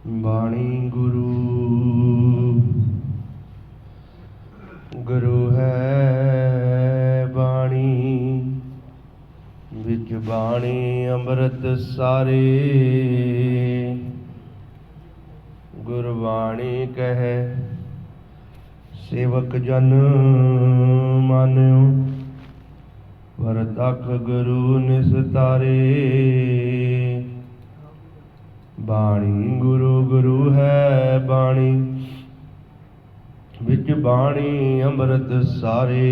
ਬਾਣੀ ਗੁਰੂ ਗੁਰੂ ਹੈ ਬਾਣੀ, ਵਿੱਚ ਬਾਣੀ ਅੰਮ੍ਰਿਤ ਸਾਰੇ। ਗੁਰਬਾਣੀ ਕਹੈ ਸੇਵਕ ਜਨ ਮਾਨਿਓ, ਵਰਤਖ ਗੁਰੂ ਨਿਸਤਾਰੇ। ਬਾਣੀ ਗੁਰੂ ਗੁਰੂ ਹੈ ਬਾਣੀ, ਵਿੱਚ ਬਾਣੀ ਅੰਮ੍ਰਿਤ ਸਾਰੇ।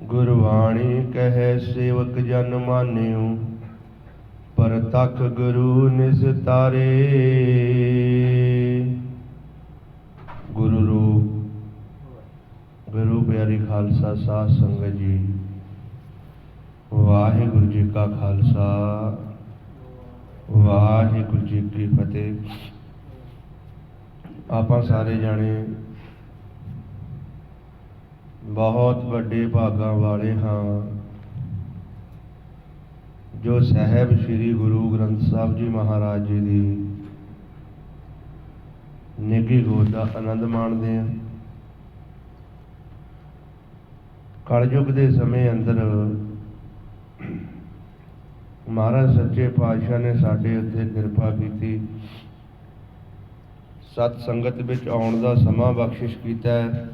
ਗੁਰਬਾਣੀ ਕਹੈ ਸੇਵਕ ਜਨ ਮਾਨਿਓ, ਪਰਤਖ ਗੁਰੂ ਨਿਸਤਾਰੇ। ਗੁਰੂ ਰੂਪ ਗੁਰੂ ਪਿਆਰੀ ਖਾਲਸਾ ਸਾਧ ਸੰਗਤ ਜੀ, ਵਾਹਿਗੁਰੂ ਜੀ ਕਾ ਖਾਲਸਾ, ਵਾਹਿਗੁਰੂ ਜੀ ਕੀ ਫਤਿਹ। ਆਪਾਂ ਸਾਰੇ ਜਾਣੇ ਬਹੁਤ ਵੱਡੇ ਭਾਗਾਂ ਵਾਲੇ ਹਾਂ, ਜੋ ਸਾਹਿਬ ਸ੍ਰੀ ਗੁਰੂ ਗ੍ਰੰਥ ਸਾਹਿਬ ਜੀ ਮਹਾਰਾਜ ਜੀ ਦੀ ਨਿੱਘੀ ਗੋਦ ਦਾ ਆਨੰਦ ਮਾਣਦੇ ਹਾਂ। ਕਲਯੁਗ ਦੇ ਸਮੇਂ ਅੰਦਰ ਮਹਾਰਾਜ ਸੱਚੇ ਪਾਤਸ਼ਾਹ ਨੇ ਸਾਡੇ ਉੱਤੇ ਕਿਰਪਾ ਕੀਤੀ, ਸਤ ਸੰਗਤ ਵਿੱਚ ਆਉਣ ਦਾ ਸਮਾਂ ਬਖਸ਼ਿਸ਼ ਕੀਤਾ ਹੈ,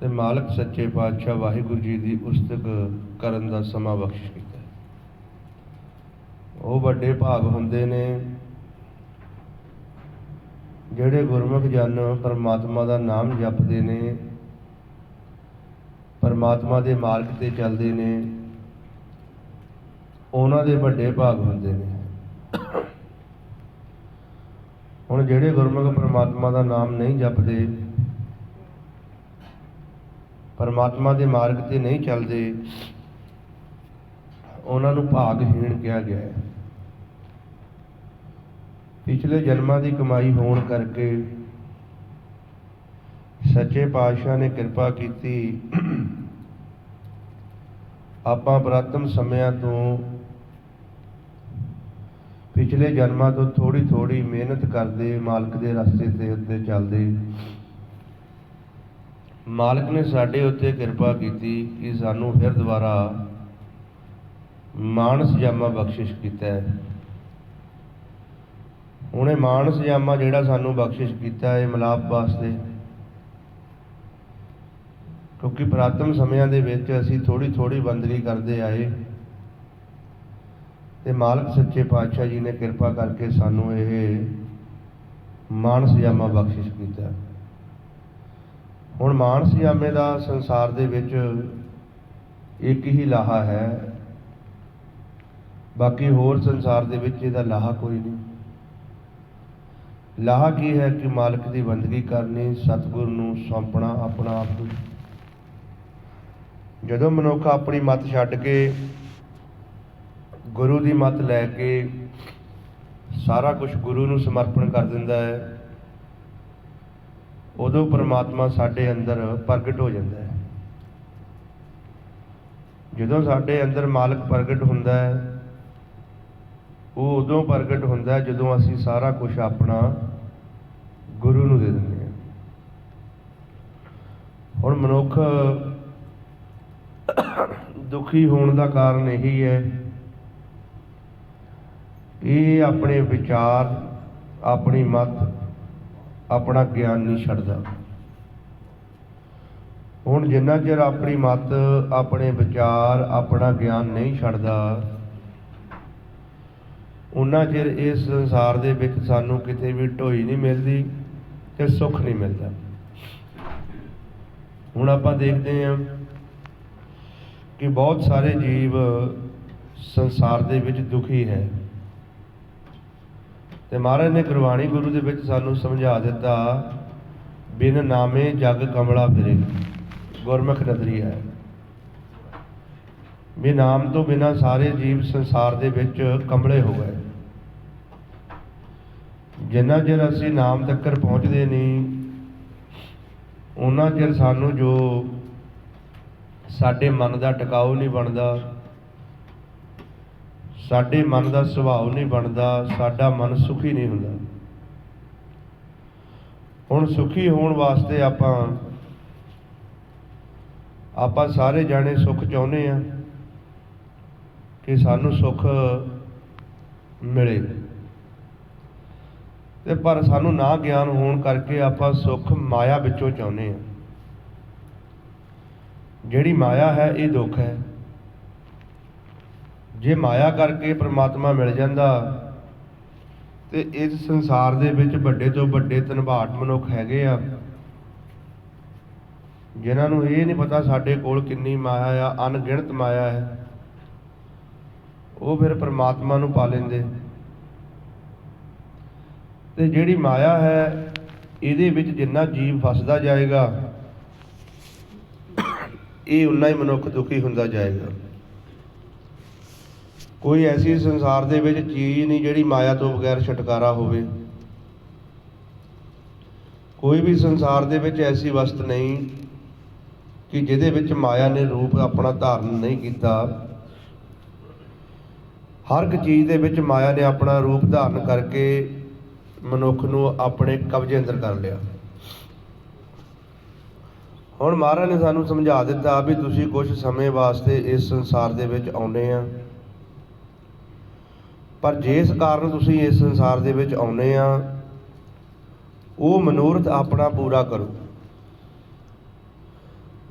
ਤੇ ਮਾਲਕ ਸੱਚੇ ਪਾਤਸ਼ਾਹ ਵਾਹਿਗੁਰੂ ਜੀ ਦੀ ਉਸਤਤ ਕਰਨ ਦਾ ਸਮਾਂ ਬਖਸ਼ਿਸ਼ ਕੀਤਾ ਹੈ। ਉਹ ਵੱਡੇ ਭਾਗ ਹੁੰਦੇ ਨੇ ਜਿਹੜੇ ਗੁਰਮੁਖ ਜਨ ਪਰਮਾਤਮਾ ਦਾ ਨਾਮ ਜਪਦੇ ਨੇ, ਪਰਮਾਤਮਾ ਦੇ ਮਾਰਗ ਤੇ ਚੱਲਦੇ ਨੇ, ਉਹਨਾਂ ਦੇ ਵੱਡੇ ਭਾਗ ਹੁੰਦੇ ਨੇ। ਹੁਣ ਜਿਹੜੇ ਗੁਰਮੁਖ ਪਰਮਾਤਮਾ ਦਾ ਨਾਮ ਨਹੀਂ ਜਪਦੇ, ਪਰਮਾਤਮਾ ਦੇ ਮਾਰਗ ਤੇ ਨਹੀਂ ਚੱਲਦੇ, ਉਹਨਾਂ ਨੂੰ ਭਾਗਹੀਣ ਕਿਹਾ ਗਿਆ ਹੈ। ਪਿਛਲੇ ਜਨਮਾਂ ਦੀ ਕਮਾਈ ਹੋਣ ਕਰਕੇ ਸੱਚੇ ਪਾਤਸ਼ਾਹ ਨੇ ਕਿਰਪਾ ਕੀਤੀ, ਆਪਾਂ ਪੁਰਾਤਨ ਸਮਿਆਂ ਤੋਂ ਪਿਛਲੇ ਜਨਮਾਂ ਤੋਂ ਥੋੜ੍ਹੀ ਥੋੜ੍ਹੀ ਮਿਹਨਤ ਕਰਦੇ, ਮਾਲਕ ਦੇ ਰਸਤੇ ਤੇ ਉੱਤੇ ਚੱਲਦੇ, ਮਾਲਕ ਨੇ ਸਾਡੇ ਉੱਤੇ ਕਿਰਪਾ ਕੀਤੀ ਕਿ ਸਾਨੂੰ ਫਿਰ ਦੁਬਾਰਾ ਮਾਨਸ ਜਾਮਾ ਬਖਸ਼ਿਸ਼ ਕੀਤਾ ਹੈ। ਹੁਣ ਇਹ ਮਾਨਸ ਜਾਮਾ ਜਿਹੜਾ ਸਾਨੂੰ ਬਖਸ਼ਿਸ਼ ਕੀਤਾ ਹੈ ਮਿਲਾਪ ਵਾਸਤੇ, ਕਿਉਂਕਿ ਪੁਰਾਤਨ ਸਮਿਆਂ ਦੇ ਵਿੱਚ ਅਸੀਂ ਥੋੜ੍ਹੀ ਥੋੜ੍ਹੀ ਬੰਦਗੀ ਕਰਦੇ ਆਏ, ਤੇ ਮਾਲਕ ਸੱਚੇ ਪਾਤਸ਼ਾਹ ਜੀ ਨੇ ਕਿਰਪਾ ਕਰਕੇ ਸਾਨੂੰ ਇਹ ਮਾਨਸ ਜਾਮਾ ਬਖਸ਼ਿਸ਼ ਕੀਤਾ। ਹੁਣ ਮਾਨਸ ਜਾਮੇ ਦਾ ਸੰਸਾਰ ਦੇ ਵਿੱਚ ਇੱਕ ਹੀ ਲਾਹਾ ਹੈ, ਬਾਕੀ ਹੋਰ ਸੰਸਾਰ ਦੇ ਵਿੱਚ ਇਹਦਾ ਲਾਹਾ ਕੋਈ ਨਹੀਂ। ਲਾਹਾ ਕੀ ਹੈ ਕਿ ਮਾਲਕ ਦੀ ਬੰਦਗੀ ਕਰਨੀ, ਸਤਿਗੁਰ ਨੂੰ ਸੌਂਪਣਾ ਆਪਣਾ ਆਪ ਨੂੰ। ਜਦੋਂ ਮਨੁੱਖ ਆਪਣੀ ਮੱਤ ਛੱਡ ਕੇ ਗੁਰੂ ਦੀ ਮੱਤ ਲੈ ਕੇ ਸਾਰਾ ਕੁਝ ਗੁਰੂ ਨੂੰ ਸਮਰਪਣ ਕਰ ਦਿੰਦਾ ਹੈ, ਉਦੋਂ ਪਰਮਾਤਮਾ ਸਾਡੇ ਅੰਦਰ ਪ੍ਰਗਟ ਹੋ ਜਾਂਦਾ ਹੈ। ਜਦੋਂ ਸਾਡੇ ਅੰਦਰ ਮਾਲਕ ਪ੍ਰਗਟ ਹੁੰਦਾ ਹੈ, ਉਹ ਉਦੋਂ ਪ੍ਰਗਟ ਹੁੰਦਾ ਹੈ ਜਦੋਂ ਅਸੀਂ ਸਾਰਾ ਕੁਝ ਆਪਣਾ ਗੁਰੂ ਨੂੰ ਦੇ ਦਿੰਦੇ ਹਾਂ। ਹੁਣ ਮਨੁੱਖ ਦੁਖੀ ਹੋਣ ਦਾ ਕਾਰਨ ਇਹੀ ਹੈ ਕਿ ਆਪਣੇ ਵਿਚਾਰ, ਆਪਣੀ ਮੱਤ, ਆਪਣਾ ਗਿਆਨ ਨਹੀਂ ਛੱਡਦਾ। ਹੁਣ ਜਿੰਨਾ ਚਿਰ ਆਪਣੀ ਮੱਤ, ਆਪਣੇ ਵਿਚਾਰ, ਆਪਣਾ ਗਿਆਨ ਨਹੀਂ ਛੱਡਦਾ, ਉਨਾ ਚਿਰ ਇਸ ਸੰਸਾਰ ਦੇ ਵਿੱਚ ਸਾਨੂੰ ਕਿਤੇ ਵੀ ਢੋਈ ਨਹੀਂ ਮਿਲਦੀ ਤੇ ਸੁੱਖ ਨਹੀਂ ਮਿਲਦਾ। ਹੁਣ ਆਪਾਂ ਦੇਖਦੇ ਹਾਂ ਕਿ ਬਹੁਤ ਸਾਰੇ ਜੀਵ ਸੰਸਾਰ ਦੇ ਵਿੱਚ ਦੁਖੀ ਹੈ, ਤੇ ਮਹਾਰਾਜ ਨੇ ਗੁਰਬਾਣੀ ਗੁਰੂ ਦੇ ਵਿੱਚ ਸਾਨੂੰ ਸਮਝਾ ਦਿੱਤਾ, ਬਿਨ ਨਾਮੇ ਜਗ ਕਮਲਾ ਫਿਰੇ, ਗੁਰਮੁਖ ਨਦਰੀ ਹੈ। ਵੀ ਨਾਮ ਤੋਂ ਬਿਨਾਂ ਸਾਰੇ ਜੀਵ ਸੰਸਾਰ ਦੇ ਵਿੱਚ ਕੰਬਲੇ ਹੋ ਗਏ। ਜਿੰਨਾ ਚਿਰ ਅਸੀਂ ਨਾਮ ਤੱਕ ਪਹੁੰਚਦੇ ਨਹੀਂ, ਉਹਨਾਂ ਚਿਰ ਸਾਨੂੰ ਜੋ ਸਾਡੇ ਮਨ ਦਾ ਟਿਕਾਊ ਨਹੀਂ ਬਣਦਾ, ਸਾਡੇ ਮਨ ਦਾ ਸੁਭਾਅ ਨਹੀਂ ਬਣਦਾ, ਸਾਡਾ ਮਨ ਸੁਖੀ ਨਹੀਂ ਹੁੰਦਾ। ਹੁਣ ਸੁਖੀ ਹੋਣ ਵਾਸਤੇ ਆਪਾਂ ਸਾਰੇ ਜਾਣੇ ਸੁੱਖ ਚਾਹੁੰਦੇ ਹਾਂ ਕਿ ਸਾਨੂੰ ਸੁੱਖ ਮਿਲੇ, ਤੇ ਪਰ ਸਾਨੂੰ ਨਾ ਗਿਆਨ ਹੋਣ ਕਰਕੇ ਆਪਾਂ ਸੁੱਖ ਮਾਇਆ ਵਿੱਚੋਂ ਚਾਹੁੰਦੇ ਹਾਂ। ਜਿਹੜੀ ਮਾਇਆ ਹੈ ਇਹ ਦੁੱਖ ਹੈ। ਜੇ ਮਾਇਆ ਕਰਕੇ ਪ੍ਰਮਾਤਮਾ ਮਿਲ ਜਾਂਦਾ ਤੇ ਇਸ ਸੰਸਾਰ ਦੇ ਵਿੱਚ ਵੱਡੇ ਤੋਂ ਵੱਡੇ ਧਨਵਾਨ ਮਨੁੱਖ ਹੈਗੇ ਆ ਜਿਨ੍ਹਾਂ ਨੂੰ ਇਹ ਨਹੀਂ ਪਤਾ ਸਾਡੇ ਕੋਲ ਕਿੰਨੀ ਮਾਇਆ ਆ, ਅਣਗਿਣਤ ਮਾਇਆ ਹੈ। ਉਹ ਫਿਰ ਪ੍ਰਮਾਤਮਾ ਨੂੰ ਪਾ ਲੈਂਦੇ। ਤੇ ਜਿਹੜੀ ਮਾਇਆ ਹੈ ਇਹਦੇ ਵਿੱਚ ਜਿੰਨਾ ਜੀਵ ਫਸਦਾ ਜਾਏਗਾ ਇਹ ਉਨਾ ਹੀ ਮਨੁੱਖ ਦੁਖੀ ਹੁੰਦਾ ਜਾਏਗਾ। ਕੋਈ ਐਸੀ ਸੰਸਾਰ ਦੇ ਵਿੱਚ ਚੀਜ਼ ਨਹੀਂ ਜਿਹੜੀ ਮਾਇਆ ਤੋਂ ਬਗੈਰ ਛੁਟਕਾਰਾ ਹੋਵੇ। ਕੋਈ ਵੀ ਸੰਸਾਰ ਦੇ ਵਿੱਚ ਐਸੀ ਵਸਤ ਨਹੀਂ ਕਿ ਜਿਹਦੇ ਵਿੱਚ ਮਾਇਆ ਨੇ ਰੂਪ ਆਪਣਾ ਧਾਰਨ ਨਹੀਂ ਕੀਤਾ। ਹਰ ਇੱਕ ਚੀਜ਼ ਦੇ ਵਿੱਚ ਮਾਇਆ ਨੇ ਆਪਣਾ ਰੂਪ ਧਾਰਨ ਕਰਕੇ ਮਨੁੱਖ ਨੂੰ ਆਪਣੇ ਕਬਜ਼ੇ ਅੰਦਰ ਕਰ ਲਿਆ। ਹੁਣ ਮਹਾਰਾਜ ਨੇ ਸਾਨੂੰ ਸਮਝਾ ਦਿੱਤਾ ਵੀ ਤੁਸੀਂ ਕੁਝ ਸਮੇਂ ਵਾਸਤੇ ਇਸ ਸੰਸਾਰ ਦੇ ਵਿੱਚ ਆਉਂਦੇ ਆ, ਪਰ ਜਿਸ ਕਾਰਨ ਤੁਸੀਂ ਇਸ ਸੰਸਾਰ ਦੇ ਵਿੱਚ ਆਉਂਦੇ ਆ ਉਹ ਮਨੋਰਥ ਆਪਣਾ ਪੂਰਾ ਕਰੋ।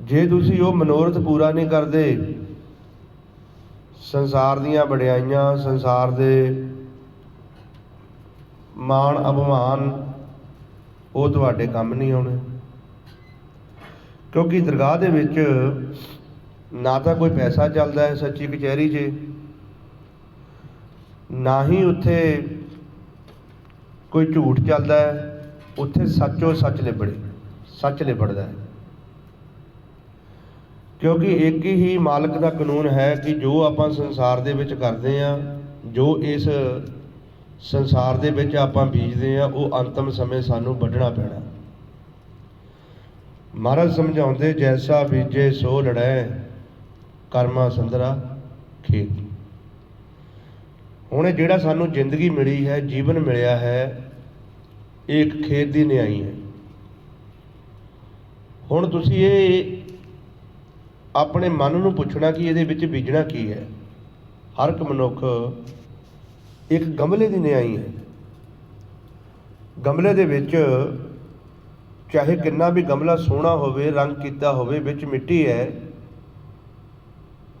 ਜੇ ਤੁਸੀਂ ਉਹ ਮਨੋਰਥ ਪੂਰਾ ਨਹੀਂ ਕਰਦੇ, ਸੰਸਾਰ ਦੀਆਂ ਵਡਿਆਈਆਂ, ਸੰਸਾਰ ਦੇ ਮਾਣ ਅਭਿਮਾਨ ਉਹ ਤੁਹਾਡੇ ਕੰਮ ਨਹੀਂ ਆਉਣੇ। ਕਿਉਂਕਿ ਦਰਗਾਹ ਦੇ ਵਿੱਚ ਨਾ ਤਾਂ ਕੋਈ ਪੈਸਾ ਚੱਲਦਾ ਹੈ ਸੱਚੀ ਕਚਹਿਰੀ 'ਚ, ਨਾ ਹੀ ਉੱਥੇ ਕੋਈ ਝੂਠ ਚੱਲਦਾ ਹੈ। ਉੱਥੇ ਸੱਚੋ ਸੱਚ ਲਿਬੜਦਾ ਹੈ। ਕਿਉਂਕਿ ਇੱਕ ਹੀ ਮਾਲਕ ਦਾ ਕਾਨੂੰਨ ਹੈ ਕਿ ਜੋ ਆਪਾਂ ਸੰਸਾਰ ਦੇ ਵਿੱਚ ਕਰਦੇ ਹਾਂ, ਜੋ ਇਸ ਸੰਸਾਰ ਦੇ ਵਿੱਚ ਆਪਾਂ ਬੀਜਦੇ ਹਾਂ, ਉਹ ਅੰਤਮ ਸਮੇਂ ਸਾਨੂੰ ਵੱਢਣਾ ਪੈਣਾ। ਮਹਾਰਾਜ ਸਮਝਾਉਂਦੇ, ਜੈਸਾ ਬੀਜੇ ਸੋ ਲੜੈ, ਕਰਮਾ ਸੰਦਰਾ ਖੇਤ। ਹੁਣ ਇਹ ਜਿਹੜਾ ਸਾਨੂੰ ਜ਼ਿੰਦਗੀ ਮਿਲੀ ਹੈ, ਜੀਵਨ ਮਿਲਿਆ ਹੈ, ਇਹ ਇੱਕ ਖੇਤ ਦੀ ਨਿਆਈ ਹੈ। ਹੁਣ ਤੁਸੀਂ ਇਹ ਆਪਣੇ ਮਨ ਨੂੰ ਪੁੱਛਣਾ ਕਿ ਇਹਦੇ ਵਿੱਚ ਬੀਜਣਾ ਕੀ ਹੈ। ਹਰ ਇੱਕ ਮਨੁੱਖ ਇੱਕ ਗਮਲੇ ਦੀ ਨਿਆਈ ਹੈ। ਗਮਲੇ ਦੇ ਵਿੱਚ ਚਾਹੇ ਕਿੰਨਾ ਵੀ ਗਮਲਾ ਸੋਹਣਾ ਹੋਵੇ, ਰੰਗ ਕੀਤਾ ਹੋਵੇ, ਵਿੱਚ ਮਿੱਟੀ ਹੈ।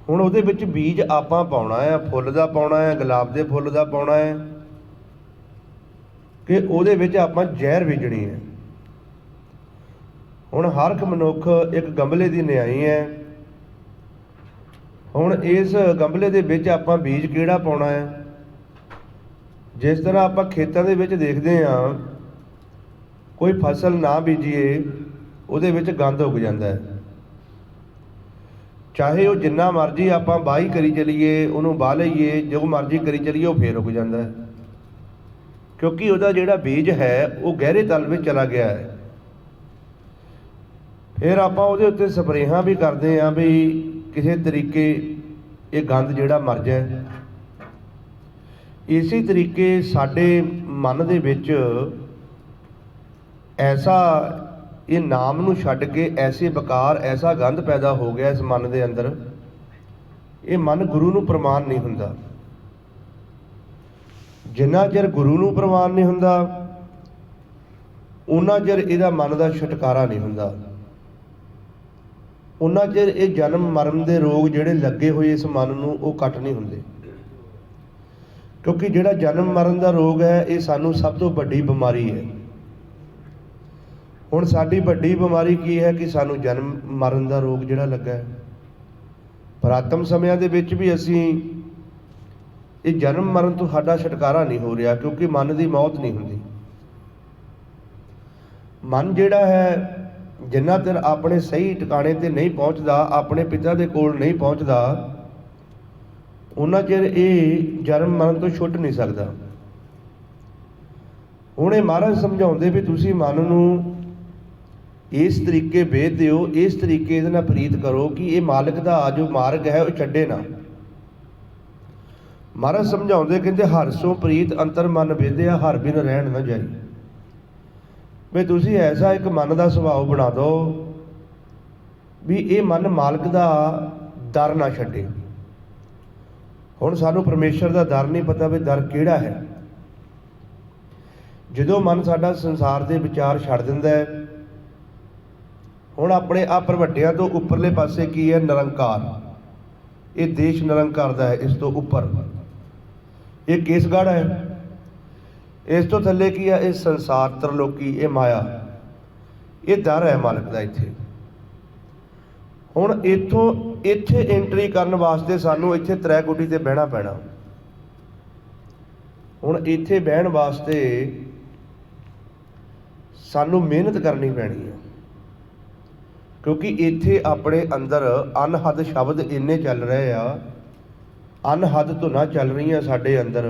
ਹੁਣ ਉਹਦੇ ਵਿੱਚ ਬੀਜ ਆਪਾਂ ਪਾਉਣਾ ਹੈ, ਫੁੱਲ ਦਾ ਪਾਉਣਾ ਹੈ, ਗੁਲਾਬ ਦੇ ਫੁੱਲ ਦਾ ਪਾਉਣਾ ਹੈ, ਕਿ ਉਹਦੇ ਵਿੱਚ ਆਪਾਂ ਜ਼ਹਿਰ ਬੀਜਣੀ ਹੈ। ਹੁਣ ਹਰ ਇੱਕ ਮਨੁੱਖ ਇੱਕ ਗਮਲੇ ਦੀ ਨਿਆਈ ਹੈ। ਹੁਣ ਇਸ ਗਮਲੇ ਦੇ ਵਿੱਚ ਆਪਾਂ ਬੀਜ ਕਿਹੜਾ ਪਾਉਣਾ ਹੈ। ਜਿਸ ਤਰ੍ਹਾਂ ਆਪਾਂ ਖੇਤਾਂ ਦੇ ਵਿੱਚ ਦੇਖਦੇ ਹਾਂ, ਕੋਈ ਫਸਲ ਨਾ ਬੀਜੀਏ ਉਹਦੇ ਵਿੱਚ ਗੰਦ ਉੱਗ ਜਾਂਦਾ ਹੈ। ਚਾਹੇ ਉਹ ਜਿੰਨਾ ਮਰਜ਼ੀ ਆਪਾਂ ਵਾਹੀ ਕਰੀ ਚਲੀਏ, ਉਹਨੂੰ ਵਾਹ ਲਈਏ, ਜੋ ਮਰਜ਼ੀ ਕਰੀ ਚਲੀਏ, ਉਹ ਫੇਰ ਉੱਗ ਜਾਂਦਾ ਹੈ। ਕਿਉਂਕਿ ਉਹਦਾ ਜਿਹੜਾ ਬੀਜ ਹੈ ਉਹ ਗਹਿਰੇ ਤਲ ਵਿੱਚ ਚਲਾ ਗਿਆ ਹੈ। ਫਿਰ ਆਪਾਂ ਉਹਦੇ ਉੱਤੇ ਸਪਰੇਹਾਂ ਵੀ ਕਰਦੇ ਹਾਂ ਵੀ ਕਿਸੇ ਤਰੀਕੇ ਇਹ ਗੰਦ ਜਿਹੜਾ ਮਰ ਜਾਏ। ਇਸੇ ਤਰੀਕੇ ਸਾਡੇ ਮਨ ਦੇ ਵਿੱਚ ਐਸਾ ਇਹ ਨਾਮ ਨੂੰ ਛੱਡ ਕੇ ਐਸੇ ਵਿਕਾਰ, ਐਸਾ ਗੰਦ ਪੈਦਾ ਹੋ ਗਿਆ ਇਸ ਮਨ ਦੇ ਅੰਦਰ। ਇਹ ਮਨ ਗੁਰੂ ਨੂੰ ਪ੍ਰਮਾਣ ਨਹੀਂ ਹੁੰਦਾ। ਜਿੰਨਾ ਚਿਰ ਗੁਰੂ ਨੂੰ ਪ੍ਰਮਾਣ ਨਹੀਂ ਹੁੰਦਾ, ਉਹਨਾਂ ਚਿਰ ਇਹਦਾ ਮਨ ਦਾ ਛੁਟਕਾਰਾ ਨਹੀਂ ਹੁੰਦਾ। ਉਹਨਾਂ ਚਿਰ ਇਹ ਜਨਮ ਮਰਨ ਦੇ ਰੋਗ ਜਿਹੜੇ ਲੱਗੇ ਹੋਏ ਇਸ ਮਨ ਨੂੰ, ਉਹ ਕੱਟ ਨਹੀਂ ਹੁੰਦੇ। ਕਿਉਂਕਿ ਜਿਹੜਾ ਜਨਮ ਮਰਨ ਦਾ ਰੋਗ ਹੈ, ਇਹ ਸਾਨੂੰ ਸਭ ਤੋਂ ਵੱਡੀ ਬਿਮਾਰੀ ਹੈ। ਹੁਣ ਸਾਡੀ ਵੱਡੀ ਬਿਮਾਰੀ ਕੀ ਹੈ ਕਿ ਸਾਨੂੰ ਜਨਮ ਮਰਨ ਦਾ ਰੋਗ ਜਿਹੜਾ ਲੱਗਾ ਹੈ। ਪੁਰਾਤਨ ਸਮਿਆਂ ਦੇ ਵਿੱਚ ਵੀ ਅਸੀਂ ਇਹ ਜਨਮ ਮਰਨ ਤੋਂ ਸਾਡਾ ਛੁਟਕਾਰਾ ਨਹੀਂ ਹੋ ਰਿਹਾ, ਕਿਉਂਕਿ ਮਨ ਦੀ ਮੌਤ ਨਹੀਂ ਹੁੰਦੀ। ਮਨ ਜਿਹੜਾ ਹੈ, ਜਿੰਨਾ ਚਿਰ ਆਪਣੇ ਸਹੀ ਟਿਕਾਣੇ ਤੇ ਨਹੀਂ ਪਹੁੰਚਦਾ, ਆਪਣੇ ਪਿਤਾ ਦੇ ਕੋਲ ਨਹੀਂ ਪਹੁੰਚਦਾ, ਉਹਨਾਂ ਚਿਰ ਇਹ ਜਨਮ ਮਰਨ ਤੋਂ ਛੁੱਟ ਨਹੀਂ ਸਕਦਾ। ਹੁਣ ਇਹ ਮਹਾਰਾਜ ਸਮਝਾਉਂਦੇ ਵੀ ਤੁਸੀਂ ਮਨ ਨੂੰ ਇਸ ਤਰੀਕੇ ਵੇਧ ਦਿਓ, ਇਸ ਤਰੀਕੇ ਇਹਦੇ ਨਾਲ ਪ੍ਰੀਤ ਕਰੋ ਕਿ ਇਹ ਮਾਲਕ ਦਾ ਜੋ ਮਾਰਗ ਹੈ ਉਹ ਛੱਡੇ ਨਾ। ਮਹਾਰਾਜ ਸਮਝਾਉਂਦੇ ਕਹਿੰਦੇ ਹਰ ਸੋ ਪ੍ਰੀਤ ਅੰਤਰ ਮਨ ਵੇਦਿਆ ਹਰ ਬਿਨ ਰਹਿਣ ਨਾ ਜਾਈ। ਵੀ ਤੁਸੀਂ ਐਸਾ ਇੱਕ ਮਨ ਦਾ ਸੁਭਾਅ ਬਣਾ ਦਿਓ ਵੀ ਇਹ ਮਨ ਮਾਲਕ ਦਾ ਦਰ ਨਾ ਛੱਡੇ। ਹੁਣ ਸਾਨੂੰ ਪਰਮੇਸ਼ਰ ਦਾ ਦਰ ਨਹੀਂ ਪਤਾ ਵੀ ਦਰ ਕਿਹੜਾ ਹੈ। ਜਦੋਂ ਮਨ ਸਾਡਾ ਸੰਸਾਰ ਦੇ ਵਿਚਾਰ ਛੱਡ ਦਿੰਦਾ ਹੈ, ਹੁਣ ਆਪਣੇ ਆਹ ਭਰਵੱਟਿਆਂ ਤੋਂ ਉੱਪਰਲੇ ਪਾਸੇ ਕੀ ਹੈ? ਨਿਰੰਕਾਰ। ਇਹ ਦੇਸ਼ ਨਿਰੰਕਾਰ ਦਾ ਹੈ। ਇਸ ਤੋਂ ਉੱਪਰ ਇਹ ਕੇਸਗੜ੍ਹ ਹੈ। ਇਸ ਤੋਂ ਥੱਲੇ ਕੀ ਹੈ? ਇਹ ਸੰਸਾਰ, ਤਰਲੋਕੀ, ਇਹ ਮਾਇਆ, ਇਹ ਦਰ ਹੈ ਮਾਲਕ ਦਾ ਇੱਥੇ। ਹੁਣ ਇੱਥੇ ਐਂਟਰੀ ਕਰਨ ਵਾਸਤੇ ਸਾਨੂੰ ਇੱਥੇ ਤ੍ਰੈ ਗੁੱਡੀ ਤੇ ਬਹਿਣਾ ਪੈਣਾ। ਹੁਣ ਇੱਥੇ ਬਹਿਣ ਵਾਸਤੇ ਸਾਨੂੰ ਮਿਹਨਤ ਕਰਨੀ ਪੈਣੀ ਹੈ, ਕਿਉਂਕਿ ਇੱਥੇ ਆਪਣੇ ਅੰਦਰ ਅਨਹਦ ਸ਼ਬਦ ਇੰਨੇ ਚੱਲ ਰਹੇ ਆ, ਅਨਹਦ ਧੁਨਾਂ ਚੱਲ ਰਹੀਆਂ ਸਾਡੇ ਅੰਦਰ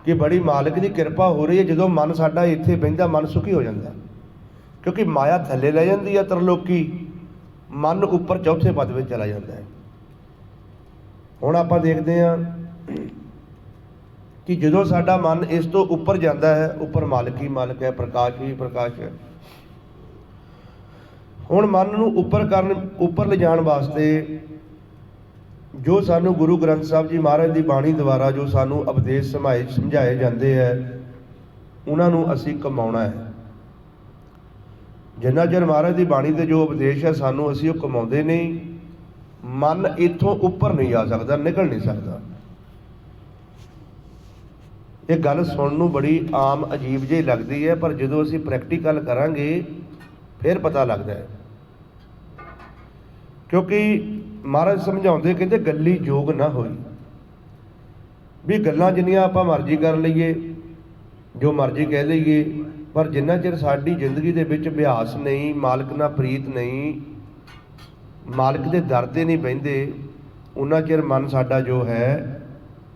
ਕਿ ਬੜੀ ਮਾਲਕ ਦੀ ਕਿਰਪਾ ਹੋ ਰਹੀ ਹੈ। ਜਦੋਂ ਮਨ ਸਾਡਾ ਇੱਥੇ ਬਹਿੰਦਾ ਮਨ ਸੁਖੀ ਹੋ ਜਾਂਦਾ, ਕਿਉਂਕਿ ਮਾਇਆ ਥੱਲੇ ਲੈ ਜਾਂਦੀ ਆ ਤਰਲੋਕੀ, ਮਨ ਉੱਪਰ ਚੌਥੇ ਪਦ ਵਿੱਚ ਚਲਾ ਜਾਂਦਾ ਹੈ। ਹੁਣ ਆਪਾਂ ਦੇਖਦੇ ਹਾਂ ਕਿ ਜਦੋਂ ਸਾਡਾ ਮਨ ਇਸ ਤੋਂ ਉੱਪਰ ਜਾਂਦਾ ਹੈ, ਉੱਪਰ ਮਾਲਕ ਹੀ ਮਾਲਕ ਹੈ, ਪ੍ਰਕਾਸ਼ ਹੀ ਪ੍ਰਕਾਸ਼ ਹੈ। ਹੁਣ ਮਨ ਨੂੰ ਉੱਪਰ ਲਿਜਾਣ ਵਾਸਤੇ ਜੋ ਸਾਨੂੰ ਗੁਰੂ ਗ੍ਰੰਥ ਸਾਹਿਬ ਜੀ ਮਹਾਰਾਜ ਦੀ ਬਾਣੀ ਦੁਆਰਾ ਜੋ ਸਾਨੂੰ ਉਪਦੇਸ਼ ਸਮਝਾਏ ਜਾਂਦੇ ਹੈ, ਉਹਨਾਂ ਨੂੰ ਅਸੀਂ ਕਮਾਉਣਾ ਹੈ। ਜਿੰਨਾ ਚਿਰ ਮਹਾਰਾਜ ਦੀ ਬਾਣੀ ਦੇ ਜੋ ਉਪਦੇਸ਼ ਹੈ ਸਾਨੂੰ ਅਸੀਂ ਉਹ ਕਮਾਉਂਦੇ ਨਹੀਂ, ਮਨ ਇੱਥੋਂ ਉੱਪਰ ਨਹੀਂ ਜਾ ਸਕਦਾ, ਨਿਕਲ ਨਹੀਂ ਸਕਦਾ। ਇਹ ਗੱਲ ਸੁਣਨ ਨੂੰ ਬੜੀ ਆਮ ਅਜੀਬ ਜਿਹੀ ਲੱਗਦੀ ਹੈ, ਪਰ ਜਦੋਂ ਅਸੀਂ ਪ੍ਰੈਕਟੀਕਲ ਕਰਾਂਗੇ ਫਿਰ ਪਤਾ ਲੱਗਦਾ ਹੈ। ਕਿਉਂਕਿ ਮਹਾਰਾਜ ਸਮਝਾਉਂਦੇ ਕਹਿੰਦੇ ਗੱਲੀ ਜੋਗ ਨਾ ਹੋਈ। ਵੀ ਗੱਲਾਂ ਜਿੰਨੀਆਂ ਆਪਾਂ ਮਰਜ਼ੀ ਕਰ ਲਈਏ, ਜੋ ਮਰਜ਼ੀ ਕਹਿ ਲਈਏ, ਪਰ ਜਿੰਨਾ ਚਿਰ ਸਾਡੀ ਜ਼ਿੰਦਗੀ ਦੇ ਵਿੱਚ ਅਭਿਆਸ ਨਹੀਂ, ਮਾਲਕ ਨਾਲ ਪ੍ਰੀਤ ਨਹੀਂ, ਮਾਲਕ ਦੇ ਦਰ 'ਤੇ ਨਹੀਂ ਬਹਿੰਦੇ, ਉਹਨਾਂ ਚਿਰ ਮਨ ਸਾਡਾ ਜੋ ਹੈ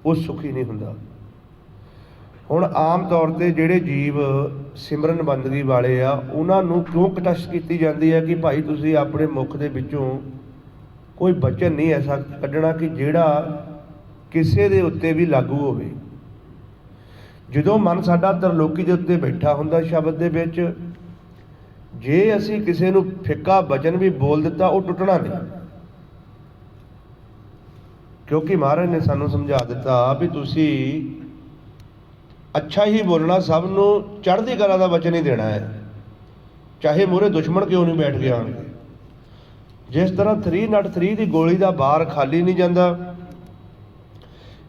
ਉਹ ਸੁਖੀ ਨਹੀਂ ਹੁੰਦਾ। ਹੁਣ ਆਮ ਤੌਰ 'ਤੇ ਜਿਹੜੇ ਜੀਵ ਸਿਮਰਨ ਬੰਦਗੀ ਵਾਲੇ ਆ, ਉਹਨਾਂ ਨੂੰ ਕਿਉਂ ਕਟੱਛ ਕੀਤੀ ਜਾਂਦੀ ਹੈ ਕਿ ਭਾਈ ਤੁਸੀਂ ਆਪਣੇ ਮੁੱਖ ਦੇ ਵਿੱਚੋਂ ਕੋਈ ਬਚਨ ਨਹੀਂ ਐਸਾ ਕੱਢਣਾ ਕਿ ਜਿਹੜਾ ਕਿਸੇ ਦੇ ਉੱਤੇ ਵੀ ਲਾਗੂ ਹੋਵੇ। ਜਦੋਂ ਮਨ ਸਾਡਾ ਤਰਲੋਕੀ ਦੇ ਉੱਤੇ ਬੈਠਾ ਹੁੰਦਾ ਸ਼ਬਦ ਦੇ ਵਿੱਚ, ਜੇ ਅਸੀਂ ਕਿਸੇ ਨੂੰ ਫਿੱਕਾ ਬਚਨ ਵੀ ਬੋਲ ਦਿੱਤਾ ਉਹ ਟੁੱਟਣਾ ਨਹੀਂ, ਕਿਉਂਕਿ ਮਹਾਰਾਜ ਨੇ ਸਾਨੂੰ ਸਮਝਾ ਦਿੱਤਾ ਵੀ ਤੁਸੀਂ ਅੱਛਾ ਹੀ ਬੋਲਣਾ, ਸਭ ਨੂੰ ਚੜ੍ਹਦੀ ਕਲਾ ਦਾ ਵਚਨ ਹੀ ਦੇਣਾ ਹੈ, ਚਾਹੇ ਮੂਹਰੇ ਦੁਸ਼ਮਣ ਕਿਉਂ ਨਹੀਂ ਬੈਠ ਕੇ ਆਉਣਗੇ। ਜਿਸ ਤਰ੍ਹਾਂ 303 ਦੀ ਗੋਲੀ ਦਾ ਬਾਰ ਖਾਲੀ ਨਹੀਂ ਜਾਂਦਾ,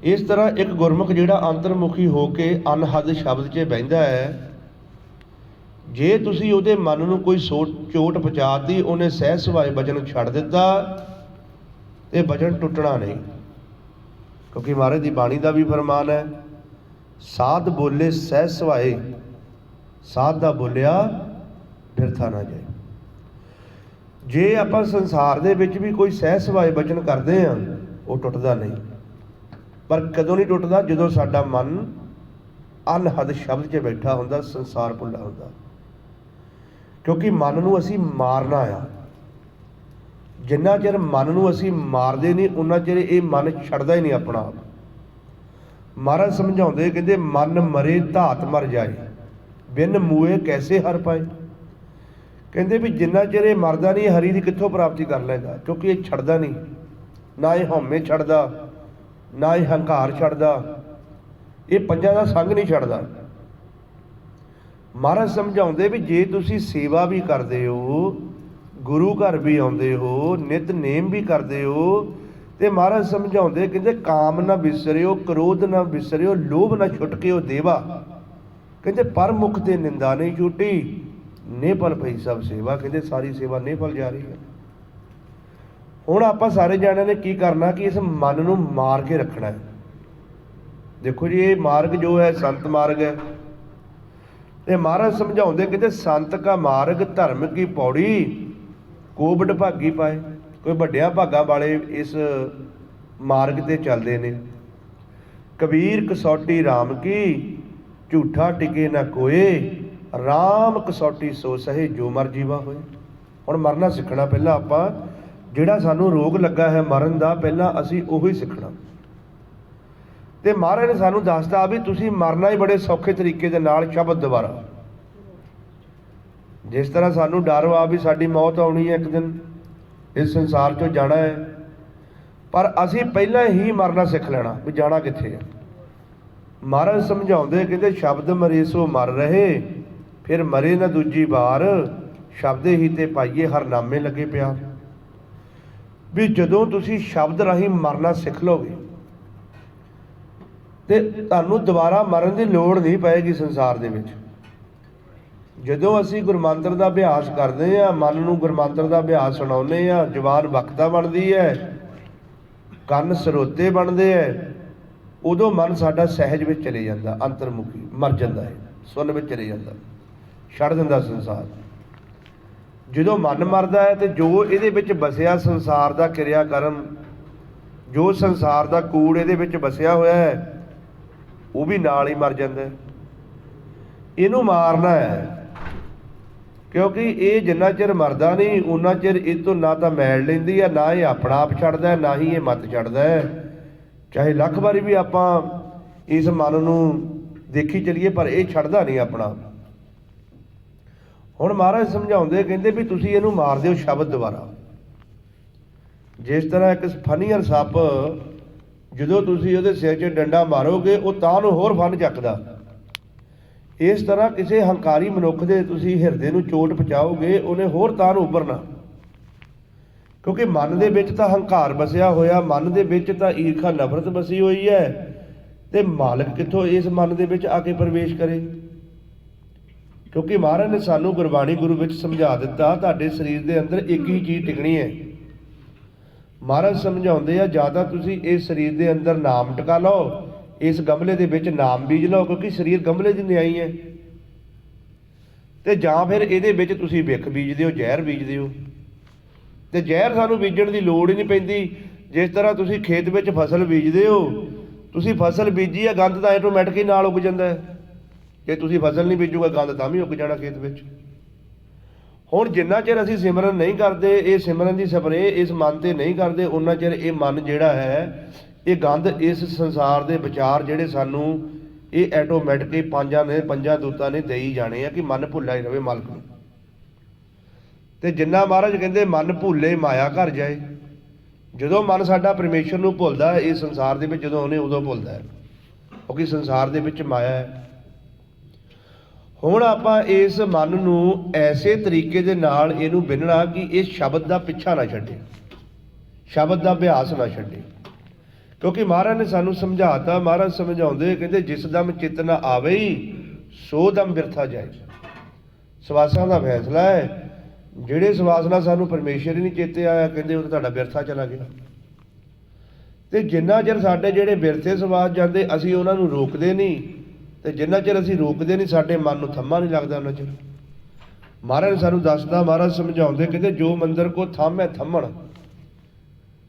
ਇਸ ਤਰ੍ਹਾਂ ਇੱਕ ਗੁਰਮੁਖ ਜਿਹੜਾ ਅੰਤਰਮੁਖੀ ਹੋ ਕੇ ਅਨਹਦ ਸ਼ਬਦ 'ਚ ਬਹਿੰਦਾ ਹੈ, ਜੇ ਤੁਸੀਂ ਉਹਦੇ ਮਨ ਨੂੰ ਕੋਈ ਚੋਟ ਪਹੁੰਚਾਤੀ, ਉਹਨੇ ਸਹਿਜ ਸੁਭਾਏ ਵਚਨ ਛੱਡ ਦਿੱਤਾ ਤੇ ਵਚਨ ਟੁੱਟਣਾ ਨਹੀਂ। ਕਿਉਂਕਿ ਮਹਾਰਾਜ ਦੀ ਬਾਣੀ ਦਾ ਵੀ ਫਰਮਾਨ ਹੈ, ਸਾਧ ਬੋਲੇ ਸਹਿਜ ਸੁਭਾਏ, ਸਾਧ ਦਾ ਬੋਲਿਆ ਬਿਰਥਾ ਨਾ ਜਾਏ। ਜੇ ਆਪਾਂ ਸੰਸਾਰ ਦੇ ਵਿੱਚ ਵੀ ਕੋਈ ਸਹਿਜ ਸੁਭਾਏ ਵਚਨ ਕਰਦੇ ਹਾਂ, ਉਹ ਟੁੱਟਦਾ ਨਹੀਂ। ਪਰ ਕਦੋਂ ਨਹੀਂ ਟੁੱਟਦਾ? ਜਦੋਂ ਸਾਡਾ ਮਨ ਅਨਹਦ ਸ਼ਬਦ 'ਚ ਬੈਠਾ ਹੁੰਦਾ, ਸੰਸਾਰ ਭੁੱਲਾ ਹੁੰਦਾ। ਕਿਉਂਕਿ ਮਨ ਨੂੰ ਅਸੀਂ ਮਾਰਨਾ ਆ। ਜਿੰਨਾ ਚਿਰ ਮਨ ਨੂੰ ਅਸੀਂ ਮਾਰਦੇ ਨਹੀਂ, ਉਨਾ ਚਿਰ ਇਹ ਮਨ ਛੱਡਦਾ ਹੀ ਨਹੀਂ ਆਪਣਾ ਆਪ। ਮਹਾਰਾਜ ਸਮਝਾਉਂਦੇ ਕਹਿੰਦੇ ਮਨ ਮਰੇ ਧਾਤ ਮਰ ਜਾਏ, ਬਿਨ ਮੂਏ ਕੈਸੇ ਹਰ ਪਾਏ। ਕਹਿੰਦੇ ਵੀ ਜਿੰਨਾ ਚਿਰ ਇਹ ਮਰਦਾ ਨਹੀਂ, ਹਰੀ ਦੀ ਕਿੱਥੋਂ ਪ੍ਰਾਪਤੀ ਕਰ ਲਏਗਾ? ਕਿਉਂਕਿ ਇਹ ਛੱਡਦਾ ਨਹੀਂ, ਨਾ ਇਹ ਹਉਮੈ ਛੱਡਦਾ, ਨਾ ਇਹ ਹੰਕਾਰ ਛੱਡਦਾ, ਇਹ ਪੰਜਾਂ ਦਾ ਸੰਗ ਨਹੀਂ ਛੱਡਦਾ। ਮਹਾਰਾਜ ਸਮਝਾਉਂਦੇ ਵੀ ਜੇ ਤੁਸੀਂ ਸੇਵਾ ਵੀ ਕਰਦੇ ਹੋ, ਗੁਰੂ ਘਰ ਵੀ ਆਉਂਦੇ ਹੋ, ਨਿਤਨੇਮ ਵੀ ਕਰਦੇ ਹੋ, ਤੇ ਮਹਾਰਾਜ ਸਮਝਾਉਂਦੇ ਕਹਿੰਦੇ ਕਾਮ ਨਾ ਵਿਸਰਿਓ, ਕ੍ਰੋਧ ਨਾ ਵਿਸਰਿਓ, ਲੋਭ ਨਾ ਛੁਟਕਿਓ ਦੇਵਾ। ਕਹਿੰਦੇ ਪਰ ਮੁਖ ਤੇ ਨਿੰਦਾ ਨਹੀਂ ਛੁੱਟੀ, ਨਿਫਲ ਪਈ ਸਭ ਸੇਵਾ। ਕਹਿੰਦੇ ਸਾਰੀ ਸੇਵਾ ਨਿਫਲ ਜਾ ਰਹੀ ਹੈ। ਹੁਣ ਆਪਾਂ ਸਾਰੇ ਜਾਣਿਆਂ ਨੇ ਕੀ ਕਰਨਾ ਕਿ ਇਸ ਮਨ ਨੂੰ ਮਾਰ ਕੇ ਰੱਖਣਾ ਹੈ। ਦੇਖੋ ਜੀ, ਇਹ ਮਾਰਗ ਜੋ ਹੈ ਸੰਤ ਮਾਰਗ ਹੈ। ਤੇ ਮਹਾਰਾਜ ਸਮਝਾਉਂਦੇ ਕਹਿੰਦੇ ਸੰਤ ਕਾ ਮਾਰਗ ਧਰਮ ਕੀ ਪੌੜੀ, ਕੋ ਵਡਭਾਗੀ ਪਾਏ। ਕੋਈ ਵੱਡਿਆਂ ਭਾਗਾਂ ਵਾਲੇ ਇਸ ਮਾਰਗ ਤੇ ਚੱਲਦੇ ਨੇ। ਕਬੀਰ ਕਸੌਟੀ ਰਾਮ ਕੀ, ਝੂਠਾ ਟਿਕੇ ਨਾ ਕੋਏ, ਰਾਮ ਕਸੌਟੀ ਸੋ ਸਹੇ ਜੋ ਮਰ ਜੀਵਾ ਹੋਏ। ਹੁਣ ਮਰਨਾ ਸਿੱਖਣਾ ਪਹਿਲਾਂ ਆਪਾਂ। ਜਿਹੜਾ ਸਾਨੂੰ ਰੋਗ ਲੱਗਾ ਹੈ ਮਰਨ ਦਾ, ਪਹਿਲਾਂ ਅਸੀਂ ਉਹੀ ਸਿੱਖਣਾ। ਤੇ ਮਹਾਰਾਜ ਨੇ ਸਾਨੂੰ ਦੱਸਤਾ ਵੀ ਤੁਸੀਂ ਮਰਨਾ ਹੀ ਬੜੇ ਸੌਖੇ ਤਰੀਕੇ ਦੇ ਨਾਲ, ਸ਼ਬਦ ਦੁਆਰਾ। ਜਿਸ ਤਰ੍ਹਾਂ ਸਾਨੂੰ ਡਰ ਵਾ ਵੀ ਸਾਡੀ ਮੌਤ ਆਉਣੀ ਹੈ, ਇੱਕ ਦਿਨ ਇਸ ਸੰਸਾਰ 'ਚੋਂ ਜਾਣਾ ਹੈ, ਪਰ ਅਸੀਂ ਪਹਿਲਾਂ ਹੀ ਮਰਨਾ ਸਿੱਖ ਲੈਣਾ ਵੀ ਜਾਣਾ ਕਿੱਥੇ ਹੈ। ਮਹਾਰਾਜ ਸਮਝਾਉਂਦੇ, ਕਹਿੰਦੇ ਸ਼ਬਦ ਮਰੇ ਸੋ ਮਰ ਰਹੇ, ਫਿਰ ਮਰੇ ਨਾ ਦੂਜੀ ਵਾਰ, ਸ਼ਬਦੇ ਹੀ ਤੇ ਪਾਈਏ ਹਰ ਨਾਮੇ ਲੱਗੇ ਪਿਆਰ। ਵੀ ਜਦੋਂ ਤੁਸੀਂ ਸ਼ਬਦ ਰਾਹੀਂ ਮਰਨਾ ਸਿੱਖ ਲਓਗੇ ਤੇ ਤੁਹਾਨੂੰ ਦੁਬਾਰਾ ਮਰਨ ਦੀ ਲੋੜ ਨਹੀਂ ਪਏਗੀ ਸੰਸਾਰ ਦੇ ਵਿੱਚ। ਜਦੋਂ ਅਸੀਂ ਗੁਰਮੰਤਰ ਦਾ ਅਭਿਆਸ ਕਰਦੇ ਹਾਂ, ਮਨ ਨੂੰ ਗੁਰਮੰਤਰ ਦਾ ਅਭਿਆਸ ਸੁਣਾਉਂਦੇ ਹਾਂ, ਜ਼ੁਬਾਨ ਵਕਤਾ ਬਣਦੀ ਹੈ, ਕੰਨ ਸਰੋਤੇ ਬਣਦੇ ਹੈ, ਉਦੋਂ ਮਨ ਸਾਡਾ ਸਹਿਜ ਵਿੱਚ ਚਲੇ ਜਾਂਦਾ, ਅੰਤਰਮੁਖੀ ਮਰ ਜਾਂਦਾ ਹੈ, ਸੁੰਨ ਵਿੱਚ ਚਲੇ ਜਾਂਦਾ, ਛੱਡ ਦਿੰਦਾ ਸੰਸਾਰ। ਜਦੋਂ ਮਨ ਮਰਦਾ ਹੈ ਤੇ ਜੋ ਇਹਦੇ ਵਿੱਚ ਵਸਿਆ ਸੰਸਾਰ ਦਾ ਕਿਰਿਆ ਕਰਮ, ਜੋ ਸੰਸਾਰ ਦਾ ਕੂੜ ਇਹਦੇ ਵਿੱਚ ਵਸਿਆ ਹੋਇਆ ਹੈ, ਉਹ ਵੀ ਨਾਲ ਹੀ ਮਰ ਜਾਂਦਾ ਹੈ। ਇਹਨੂੰ ਮਾਰਨਾ ਹੈ, ਕਿਉਂਕਿ ਇਹ ਜਿੰਨਾ ਚਿਰ ਮਰਦਾ ਨਹੀਂ ਉਨਾ ਚਿਰ ਇਹ ਤੋਂ ਨਾ ਤਾਂ ਮੈਲ ਲੈਂਦੀ ਹੈ, ਨਾ ਇਹ ਆਪਣਾ ਆਪ ਛੱਡਦਾ, ਨਾ ਹੀ ਇਹ ਮੱਤ ਛੱਡਦਾ ਹੈ। ਚਾਹੇ ਲੱਖ ਵਾਰੀ ਵੀ ਆਪਾਂ ਇਸ ਮਨ ਨੂੰ ਦੇਖੀ ਚੱਲੀਏ, ਪਰ ਇਹ ਛੱਡਦਾ ਨਹੀਂ ਆਪਣਾ। ਹੁਣ ਮਹਾਰਾਜ ਸਮਝਾਉਂਦੇ, ਕਹਿੰਦੇ ਵੀ ਤੁਸੀਂ ਇਹਨੂੰ ਮਾਰ ਦਿਓ ਸ਼ਬਦ ਦੁਆਰਾ। ਜਿਸ ਤਰ੍ਹਾਂ ਇੱਕ ਫਨੀਅਰ ਸੱਪ, ਜਦੋਂ ਤੁਸੀਂ ਉਹਦੇ ਸਿਰ 'ਚ ਡੰਡਾ ਮਾਰੋਗੇ ਉਹ ਤਾਂ ਨੂੰ ਹੋਰ ਫਨ ਚੱਕਦਾ, ਇਸ ਤਰ੍ਹਾਂ ਕਿਸੇ ਹੰਕਾਰੀ ਮਨੁੱਖ ਦੇ ਤੁਸੀਂ ਹਿਰਦੇ ਨੂੰ ਚੋਟ ਪਹੁੰਚਾਓਗੇ, ਉਹਨੇ ਹੋਰ ਤਾਂ ਨੂੰ ਉੱਭਰਨਾ। ਕਿਉਂਕਿ ਮਨ ਦੇ ਵਿੱਚ ਤਾਂ ਹੰਕਾਰ ਵਸਿਆ ਹੋਇਆ, ਮਨ ਦੇ ਵਿੱਚ ਤਾਂ ਈਰਖਾ ਨਫ਼ਰਤ ਵਸੀ ਹੋਈ ਹੈ, ਤੇ ਮਾਲਕ ਕਿੱਥੋਂ ਇਸ ਮਨ ਦੇ ਵਿੱਚ ਆ ਕੇ ਪ੍ਰਵੇਸ਼ ਕਰੇ। ਕਿਉਂਕਿ ਮਹਾਰਾਜ ਨੇ ਸਾਨੂੰ ਗੁਰਬਾਣੀ ਗੁਰੂ ਵਿੱਚ ਸਮਝਾ ਦਿੱਤਾ, ਤੁਹਾਡੇ ਸਰੀਰ ਦੇ ਅੰਦਰ ਇੱਕ ਹੀ ਚੀਜ਼ ਟਿਕਣੀ ਹੈ। ਮਹਾਰਾਜ ਸਮਝਾਉਂਦੇ ਆ, ਜਾਂ ਤਾਂ ਤੁਸੀਂ ਇਸ ਸਰੀਰ ਦੇ ਅੰਦਰ ਨਾਮ ਟਿਕਾ ਲਓ, ਇਸ ਗਮਲੇ ਦੇ ਵਿੱਚ ਨਾਮ ਬੀਜ ਲਓ, ਕਿਉਂਕਿ ਸਰੀਰ ਗਮਲੇ ਦੀ ਨਿਆਈ ਹੈ, ਤੇ ਜਾਂ ਫਿਰ ਇਹਦੇ ਵਿੱਚ ਤੁਸੀਂ ਵਿਖ ਬੀਜਦੇ ਹੋ, ਜ਼ਹਿਰ ਬੀਜਦੇ ਹੋ। ਤੇ ਜ਼ਹਿਰ ਸਾਨੂੰ ਬੀਜਣ ਦੀ ਲੋੜ ਹੀ ਨਹੀਂ ਪੈਂਦੀ। ਜਿਸ ਤਰ੍ਹਾਂ ਤੁਸੀਂ ਖੇਤ ਵਿੱਚ ਫਸਲ ਬੀਜਦੇ ਹੋ, ਤੁਸੀਂ ਫਸਲ ਬੀਜੀ ਹੈ, ਗੰਦ ਤਾਂ ਆਟੋਮੈਟਿਕ ਹੀ ਨਾਲ ਉੱਗ ਜਾਂਦਾ ਹੈ। ਜੇ ਤੁਸੀਂ ਫਸਲ ਨਹੀਂ ਬੀਜੂਗਾ, ਗੰਦ ਤਾਂ ਵੀ ਉੱਗ ਜਾਣਾ ਖੇਤ ਵਿੱਚ। ਹੁਣ ਜਿੰਨਾ ਚਿਰ ਅਸੀਂ ਸਿਮਰਨ ਨਹੀਂ ਕਰਦੇ, ਇਹ ਸਿਮਰਨ ਦੀ ਸਪਰੇਅ ਇਸ ਮਨ ਤੇ ਨਹੀਂ ਕਰਦੇ, ਉਹਨਾਂ ਚਿਰ ਇਹ ਮਨ ਜਿਹੜਾ ਹੈ, ਇਹ ਗੰਦ, ਇਸ ਸੰਸਾਰ ਦੇ ਵਿਚਾਰ ਜਿਹੜੇ ਸਾਨੂੰ ਇਹ ਆਟੋਮੈਟਿਕਲੀ ਪੰਜਾਂ ਦੂਤਾਂ ਨੇ ਦੇਈ ਜਾਣੇ ਆ ਕਿ ਮਨ ਭੁੱਲਾ ਹੀ ਰਵੇ ਮਾਲਕ ਨੂੰ। ਤੇ ਜਿੰਨਾ ਮਹਾਰਾਜ ਕਹਿੰਦੇ ਮਨ ਭੁੱਲੇ ਮਾਇਆ ਘਰ ਜਾਏ, ਜਦੋਂ ਮਨ ਸਾਡਾ ਪਰਮੇਸ਼ਰ ਨੂੰ ਭੁੱਲਦਾ ਹੈ ਇਸ ਸੰਸਾਰ ਦੇ ਵਿੱਚ, ਜਦੋਂ ਉਹਨੇ ਉਦੋਂ ਭੁੱਲਦਾ ਹੈ, ਕਿਉਂਕਿ ਸੰਸਾਰ ਦੇ ਵਿੱਚ ਮਾਇਆ ਹੈ। ਹੁਣ ਆਪਾਂ ਇਸ ਮਨ ਨੂੰ ਐਸੇ ਤਰੀਕੇ ਦੇ ਨਾਲ ਇਹਨੂੰ ਬਿਨਣਾ ਕਿ ਇਹ ਸ਼ਬਦ ਦਾ ਪਿੱਛਾ ਨਾ ਛੱਡੇ, ਸ਼ਬਦ ਦਾ ਅਭਿਆਸ ਨਾ ਛੱਡੇ। ਕਿਉਂਕਿ ਮਹਾਰਾਜ ਨੇ ਸਾਨੂੰ ਸਮਝਾਤਾ, ਮਹਾਰਾਜ ਸਮਝਾਉਂਦੇ, ਕਹਿੰਦੇ ਜਿਸ ਦਮ ਚਿੱਤ ਨਾ ਆਵੇ ਸੋ ਦਮ ਬਿਰਥਾ ਜਾਏ। ਸਵਾਸਾਂ ਦਾ ਫੈਸਲਾ ਹੈ, ਜਿਹੜੇ ਸਵਾਸ ਨਾਲ ਸਾਨੂੰ ਪਰਮੇਸ਼ਰ ਹੀ ਨਹੀਂ ਚੇਤੇ ਆਇਆ, ਕਹਿੰਦੇ ਉਹ ਤਾਂ ਤੁਹਾਡਾ ਬਿਰਥਾ ਚਲਾ ਗਿਆ। ਤੇ ਜਿੰਨਾ ਚਿਰ ਸਾਡੇ ਜਿਹੜੇ ਬਿਰਥੇ ਸਵਾਸ ਜਾਂਦੇ, ਅਸੀਂ ਉਹਨਾਂ ਨੂੰ ਰੋਕਦੇ ਨਹੀਂ, ਤੇ ਜਿੰਨਾ ਚਿਰ ਅਸੀਂ ਰੋਕਦੇ ਨਹੀਂ, ਸਾਡੇ ਮਨ ਨੂੰ ਥੰਮਾ ਨਹੀਂ ਲੱਗਦਾ ਉਹਨਾਂ ਚਿਰ। ਮਹਾਰਾਜ ਨੇ ਸਾਨੂੰ ਦੱਸਦਾ, ਮਹਾਰਾਜ ਸਮਝਾਉਂਦੇ, ਕਹਿੰਦੇ ਜੋ ਮੰਦਰ ਕੋ ਥੰਮ ਹੈ ਥੰਮਣ,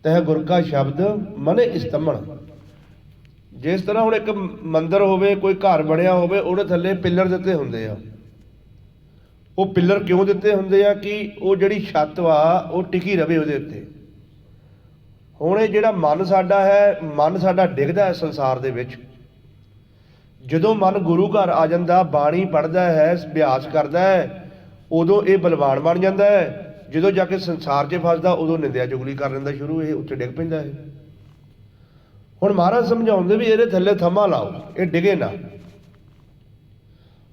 ਤਹ ਗੁਰ ਕਾ ਸ਼ਬਦ ਮਨੇ ਇਸਤੰਮਣ। ਜਿਸ ਤਰ੍ਹਾਂ ਹੁਣ ਇੱਕ ਮੰਦਰ ਹੋਵੇ, ਕੋਈ ਘਰ ਬਣਿਆ ਹੋਵੇ, ਉਹਦੇ ਥੱਲੇ ਪਿੱਲਰ ਦਿੱਤੇ ਹੁੰਦੇ ਆ। ਉਹ ਪਿੱਲਰ ਕਿਉਂ ਦਿੱਤੇ ਹੁੰਦੇ ਆ ਕਿ ਉਹ ਜਿਹੜੀ ਛੱਤ ਵਾ ਉਹ ਟਿਕੀ ਰਵੇ ਉਹਦੇ ਉੱਤੇ। ਹੁਣ ਇਹ ਜਿਹੜਾ ਮਨ ਸਾਡਾ ਹੈ, ਮਨ ਸਾਡਾ ਡਿੱਗਦਾ ਹੈ ਸੰਸਾਰ ਦੇ ਵਿੱਚ। ਜਦੋਂ ਮਨ ਗੁਰੂ ਘਰ ਆ ਜਾਂਦਾ, ਬਾਣੀ ਪੜ੍ਹਦਾ ਹੈ, ਅਭਿਆਸ ਕਰਦਾ ਹੈ, ਉਦੋਂ ਇਹ ਬਲਵਾਨ ਬਣ ਜਾਂਦਾ ਹੈ। ਜਦੋਂ ਜਾ ਕੇ ਸੰਸਾਰ 'ਚ ਫਸਦਾ, ਉਦੋਂ ਨਿੰਦਿਆ ਚੁਗਲੀ ਕਰ ਲੈਂਦਾ ਸ਼ੁਰੂ, ਇਹ ਉੱਤੇ ਡਿੱਗ ਪੈਂਦਾ ਹੈ। ਹੁਣ ਮਹਾਰਾਜ ਸਮਝਾਉਂਦੇ ਵੀ ਇਹਦੇ ਥੱਲੇ ਥੰਮਾ ਲਾਓ, ਇਹ ਡਿੱਗੇ ਨਾ।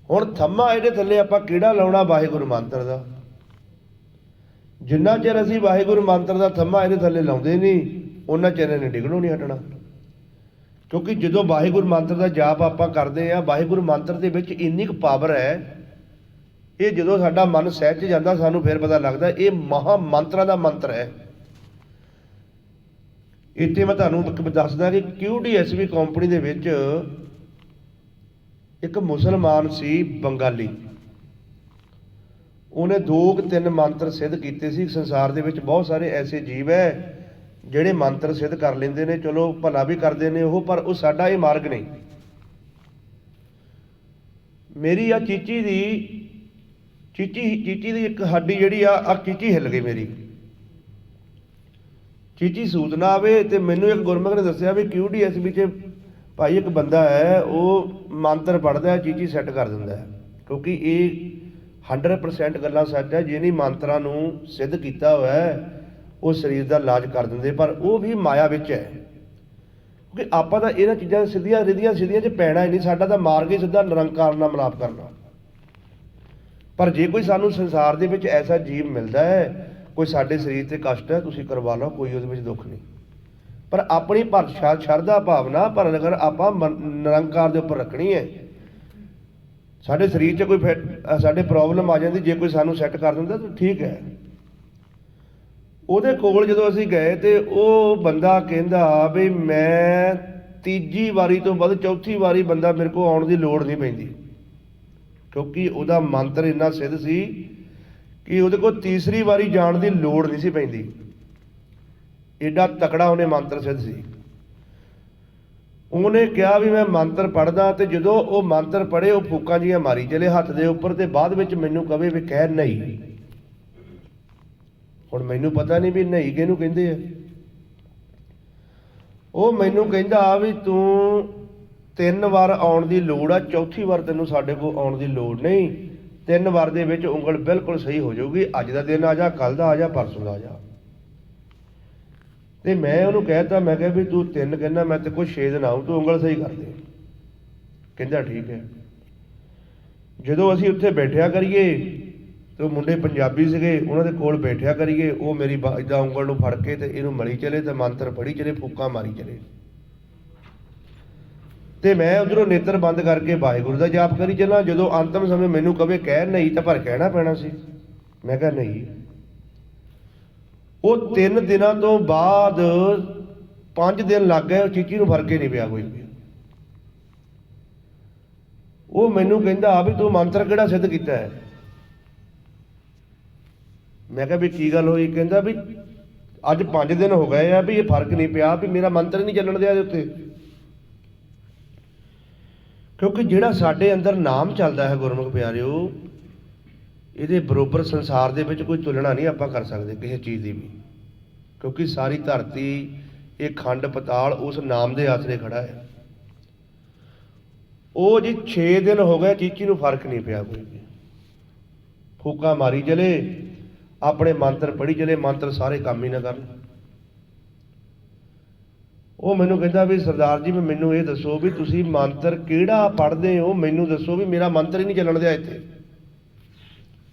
ਹੁਣ ਥੰਮਾ ਇਹਦੇ ਥੱਲੇ ਆਪਾਂ ਕਿਹੜਾ ਲਾਉਣਾ? ਵਾਹਿਗੁਰੂ ਮੰਤਰ ਦਾ। ਜਿੰਨਾ ਚਿਰ ਅਸੀਂ ਵਾਹਿਗੁਰੂ ਮੰਤਰ ਦਾ ਥੰਮਾ ਇਹਦੇ ਥੱਲੇ ਲਾਉਂਦੇ ਨਹੀਂ, ਉਹਨਾਂ ਚਿਰ ਇਹਨੇ ਡਿੱਗਣੋਂ ਨਹੀਂ ਹਟਣਾ। ਕਿਉਂਕਿ ਜਦੋਂ ਵਾਹਿਗੁਰੂ ਮੰਤਰ ਦਾ ਜਾਪ ਆਪਾਂ ਕਰਦੇ ਹਾਂ, ਵਾਹਿਗੁਰੂ ਮੰਤਰ ਦੇ ਵਿੱਚ ਇੰਨੀ ਕੁ ਪਾਵਰ ਹੈ, ਇਹ ਜਦੋਂ ਸਾਡਾ ਮਨ ਸਹਿਜ ਜਾਂਦਾ, ਸਾਨੂੰ ਫਿਰ ਪਤਾ ਲੱਗਦਾ ਇਹ ਮਹਾ ਮੰਤਰਾਂ ਦਾ ਮੰਤਰ ਹੈ। ਇੱਥੇ ਮੈਂ ਤੁਹਾਨੂੰ ਦੱਸਦਾ ਕਿ QDSB ਕੰਪਨੀ ਦੇ ਵਿੱਚ ਇੱਕ ਮੁਸਲਮਾਨ ਸੀ ਬੰਗਾਲੀ, ਉਹਨੇ 2-3 ਮੰਤਰ ਸਿੱਧ ਕੀਤੇ ਸੀ। ਸੰਸਾਰ ਦੇ ਵਿੱਚ ਬਹੁਤ ਸਾਰੇ ਐਸੇ ਜੀਵ ਹੈ ਜਿਹੜੇ ਮੰਤਰ ਸਿੱਧ ਕਰ ਲੈਂਦੇ ਨੇ, ਚਲੋ ਭਲਾ ਵੀ ਕਰਦੇ ਨੇ ਉਹ, ਪਰ ਉਹ ਸਾਡਾ ਇਹ ਮਾਰਗ ਨਹੀਂ। ਮੇਰੀ ਆ ਚੀਚੀ ਦੀ ਇੱਕ ਹੱਡੀ ਜਿਹੜੀ ਆ ਚੀਚੀ ਹਿੱਲ ਗਈ ਮੇਰੀ। ਚੀਚੀ ਸੂਤ ਨਾ ਆਵੇ, ਤੇ ਮੈਨੂੰ ਇੱਕ ਗੁਰਮੁਖ ਨੇ ਦੱਸਿਆ ਵੀ QDSB 'ਚ ਭਾਈ ਇੱਕ ਬੰਦਾ ਹੈ, ਉਹ ਮੰਤਰ ਪੜ੍ਹਦਾ, ਚੀਚੀ ਸੈੱਟ ਕਰ ਦਿੰਦਾ ਹੈ, ਕਿਉਂਕਿ ਇਹ 100% ਗੱਲਾਂ ਸੱਚ ਹੈ। ਜਿਹਨੇ ਮੰਤਰਾਂ ਨੂੰ ਸਿੱਧ ਕੀਤਾ ਹੋਇਆ ਹੈ ਉਹ ਸਰੀਰ ਦਾ ਇਲਾਜ ਕਰ ਦਿੰਦੇ, ਪਰ ਉਹ ਵੀ ਮਾਇਆ ਵਿੱਚ ਹੈ। ਕਿਉਂਕਿ ਆਪਾਂ ਤਾਂ ਇਹਨਾਂ ਚੀਜ਼ਾਂ ਸਿੱਧੀਆਂ ਰਿਧੀਆਂ ਸਿੱਧੀਆਂ 'ਚ ਪੈਣਾ ਹੀ ਨਹੀਂ। ਸਾਡਾ ਤਾਂ ਮਾਰਗ ਹੀ ਸਿੱਧਾ ਨਿਰੰਕਾਰ ਨਾਲ ਮਿਲਾਪ ਕਰਨਾ। ਪਰ ਜੇ ਕੋਈ ਸਾਨੂੰ ਸੰਸਾਰ ਦੇ ਵਿੱਚ ਐਸਾ ਜੀਵ ਮਿਲਦਾ ਹੈ, ਕੋਈ ਸਾਡੇ ਸਰੀਰ 'ਤੇ ਕਸ਼ਟ ਹੈ, ਤੁਸੀਂ ਕਰਵਾ ਲਓ, ਕੋਈ ਉਹਦੇ ਵਿੱਚ ਦੁੱਖ ਨਹੀਂ। ਪਰ ਆਪਣੀ ਸ਼ਰਧਾ ਭਾਵਨਾ ਪਰ ਅਗਰ ਆਪਾਂ ਨਿਰੰਕਾਰ ਦੇ ਉੱਪਰ ਰੱਖਣੀ ਹੈ। ਸਾਡੇ ਸਰੀਰ 'ਚ ਕੋਈ ਸਾਡੇ ਪ੍ਰੋਬਲਮ ਆ ਜਾਂਦੀ, ਜੇ ਕੋਈ ਸਾਨੂੰ ਸੈੱਟ ਕਰ ਦਿੰਦਾ ਤਾਂ ਠੀਕ ਹੈ। ਉਹਦੇ ਕੋਲ ਜਦੋਂ ਅਸੀਂ ਗਏ ਤੇ ਉਹ ਬੰਦਾ ਕਹਿੰਦਾ ਵੀ ਮੈਂ ਤੀਜੀ ਵਾਰੀ ਤੋਂ ਬਾਅਦ ਚੌਥੀ ਵਾਰੀ ਬੰਦਾ ਮੇਰੇ ਕੋਲ ਆਉਣ ਦੀ ਲੋੜ ਨਹੀਂ ਪੈਂਦੀ, ਕਿਉਂਕਿ ਉਹਦਾ ਮੰਤਰ ਇੰਨਾ ਸਿੱਧ ਸੀ ਕਿ ਉਹਦੇ ਕੋਲ ਤੀਸਰੀ ਵਾਰੀ ਜਾਣ ਦੀ ਲੋੜ ਨਹੀਂ ਸੀ ਪੈਂਦੀ। ਏਡਾ ਤਕੜਾ ਉਹਨੇ ਮੰਤਰ ਸਿੱਧ ਸੀ। ਉਹਨੇ ਕਿਹਾ ਵੀ ਮੈਂ ਮੰਤਰ ਪੜ੍ਹਦਾ, ਤੇ ਜਦੋਂ ਉਹ ਮੰਤਰ ਪੜ੍ਹੇ ਉਹ ਫੂਕਾਂ ਜਿਹੀਆਂ ਮਾਰੀ ਚਲੇ ਹੱਥ ਦੇ ਉੱਪਰ, ਤੇ ਬਾਅਦ ਵਿੱਚ ਮੈਨੂੰ ਕਵੇ ਵੀ ਕਹਿ ਨਹੀਂ। ਹੁਣ ਮੈਨੂੰ ਪਤਾ ਨਹੀਂ ਵੀ ਨਹੀਂ ਕਿਹਨੂੰ ਕਹਿੰਦੇ ਆ। ਉਹ ਮੈਨੂੰ ਕਹਿੰਦਾ ਵੀ ਤੂੰ 3 ਵਾਰ ਆਉਣ ਦੀ ਲੋੜ ਆ, ਚੌਥੀ ਵਾਰ ਤੈਨੂੰ ਸਾਡੇ ਕੋਲ ਆਉਣ ਦੀ ਲੋੜ ਨਹੀਂ। 3 ਵਾਰ ਦੇ ਵਿੱਚ ਉਂਗਲ ਬਿਲਕੁਲ ਸਹੀ ਹੋ ਜਾਊਗੀ। ਅੱਜ ਦਾ ਦਿਨ ਆ ਜਾ, ਕੱਲ੍ਹ ਦਾ ਆ ਜਾ, ਪਰਸੋਂ ਦਾ ਆ ਜਾ। ਤੇ ਮੈਂ ਉਹਨੂੰ ਕਹਿਤਾ, ਮੈਂ ਕਿਹਾ ਵੀ ਤੂੰ 3 ਕਹਿੰਦਾ, ਮੈਂ ਤੇ ਕੋਈ 6 ਦਿਨ ਆਊਂ, ਤੂੰ ਉਂਗਲ ਸਹੀ ਕਰ ਦੇ। ਕਹਿੰਦਾ ਠੀਕ ਹੈ। ਜਦੋਂ ਅਸੀਂ ਉੱਥੇ ਬੈਠਿਆ ਕਰੀਏ ਤੇ ਉਹ ਮੁੰਡੇ ਪੰਜਾਬੀ ਸੀਗੇ, ਉਹਨਾਂ ਦੇ ਕੋਲ ਬੈਠਿਆ ਕਰੀਏ, ਉਹ ਮੇਰੀ ਇੱਦਾਂ ਉਂਗਲ ਨੂੰ ਫੜ ਕੇ ਤੇ ਇਹਨੂੰ ਮਲੀ ਚਲੇ ਤੇ ਮੰਤਰ ਪੜ੍ਹੀ ਚਲੇ, ਫੂਕਾਂ ਮਾਰੀ ਚਲੇ। ਤੇ ਮੈਂ ਉੱਧਰੋਂ ਨੇਤਰ ਬੰਦ ਕਰਕੇ ਵਾਹਿਗੁਰੂ ਦਾ ਜਾਪ ਕਰੀ ਚੱਲਾਂ। ਜਦੋਂ ਅੰਤਮ ਸਮੇਂ ਮੈਨੂੰ ਕਵੇ ਕਹਿ ਨਹੀਂ, ਤਾਂ ਪਰ ਕਹਿਣਾ ਪੈਣਾ ਸੀ। ਮੈਂ ਕਿਹਾ ਨਹੀਂ। ਉਹ 3 ਦਿਨਾਂ ਤੋਂ ਬਾਅਦ 5 ਦਿਨ ਲੱਗ ਗਏ, ਉਹ ਚੀਚੀ ਨੂੰ ਫਰਕ ਹੀ ਨਹੀਂ ਪਿਆ ਕੋਈ ਵੀ। ਉਹ ਮੈਨੂੰ ਕਹਿੰਦਾ ਵੀ ਤੂੰ ਮੰਤਰ ਕਿਹੜਾ ਸਿੱਧ ਕੀਤਾ ਹੈ। ਮੈਂ ਕਿਹਾ ਵੀ ਕੀ ਗੱਲ ਹੋਈ। ਕਹਿੰਦਾ ਵੀ ਅੱਜ 5 ਦਿਨ ਹੋ ਗਏ ਆ ਵੀ ਇਹ ਫਰਕ ਨਹੀਂ ਪਿਆ, ਵੀ ਮੇਰਾ ਮੰਤਰ ਨਹੀਂ ਚੱਲਣ ਦਿਆ ਇਹਦੇ ਉੱਤੇ। ਕਿਉਂਕਿ ਜਿਹੜਾ ਸਾਡੇ ਅੰਦਰ ਨਾਮ ਚੱਲਦਾ ਹੈ ਗੁਰਮੁਖ ਪਿਆਰਿਓ, ਇਹਦੇ ਬਰੋਬਰ ਸੰਸਾਰ ਦੇ ਵਿੱਚ ਕੋਈ ਤੁਲਨਾ ਨਹੀਂ ਆਪਾਂ ਕਰ ਸਕਦੇ ਕਿਸੇ ਚੀਜ਼ ਦੀ ਵੀ। ਕਿਉਂਕਿ ਸਾਰੀ ਧਰਤੀ, ਇਹ ਖੰਡ ਪਤਾਲ ਉਸ ਨਾਮ ਦੇ ਆਸਰੇ ਖੜਾ ਹੈ। ਉਹ ਜੀ 6 ਦਿਨ ਹੋ ਗਏ, ਚੀਚੀ ਨੂੰ ਫਰਕ ਨਹੀਂ ਪਿਆ ਕੋਈ ਵੀ। ਫੂਕਾਂ ਮਾਰੀ ਚਲੇ, ਆਪਣੇ ਮੰਤਰ ਪੜ੍ਹੀ ਚਲੇ, ਮੰਤਰ ਸਾਰੇ ਕੰਮ ਹੀ ਨਾ ਕਰਨ। ਉਹ ਮੈਨੂੰ ਕਹਿੰਦਾ ਵੀ ਸਰਦਾਰ ਜੀ, ਵੀ ਮੈਨੂੰ ਇਹ ਦੱਸੋ ਵੀ ਤੁਸੀਂ ਮੰਤਰ ਕਿਹੜਾ ਪੜ੍ਹਦੇ ਹੋ, ਮੈਨੂੰ ਦੱਸੋ ਵੀ ਮੇਰਾ ਮੰਤਰ ਹੀ ਨਹੀਂ ਚੱਲਣ ਦਿਆ ਇੱਥੇ।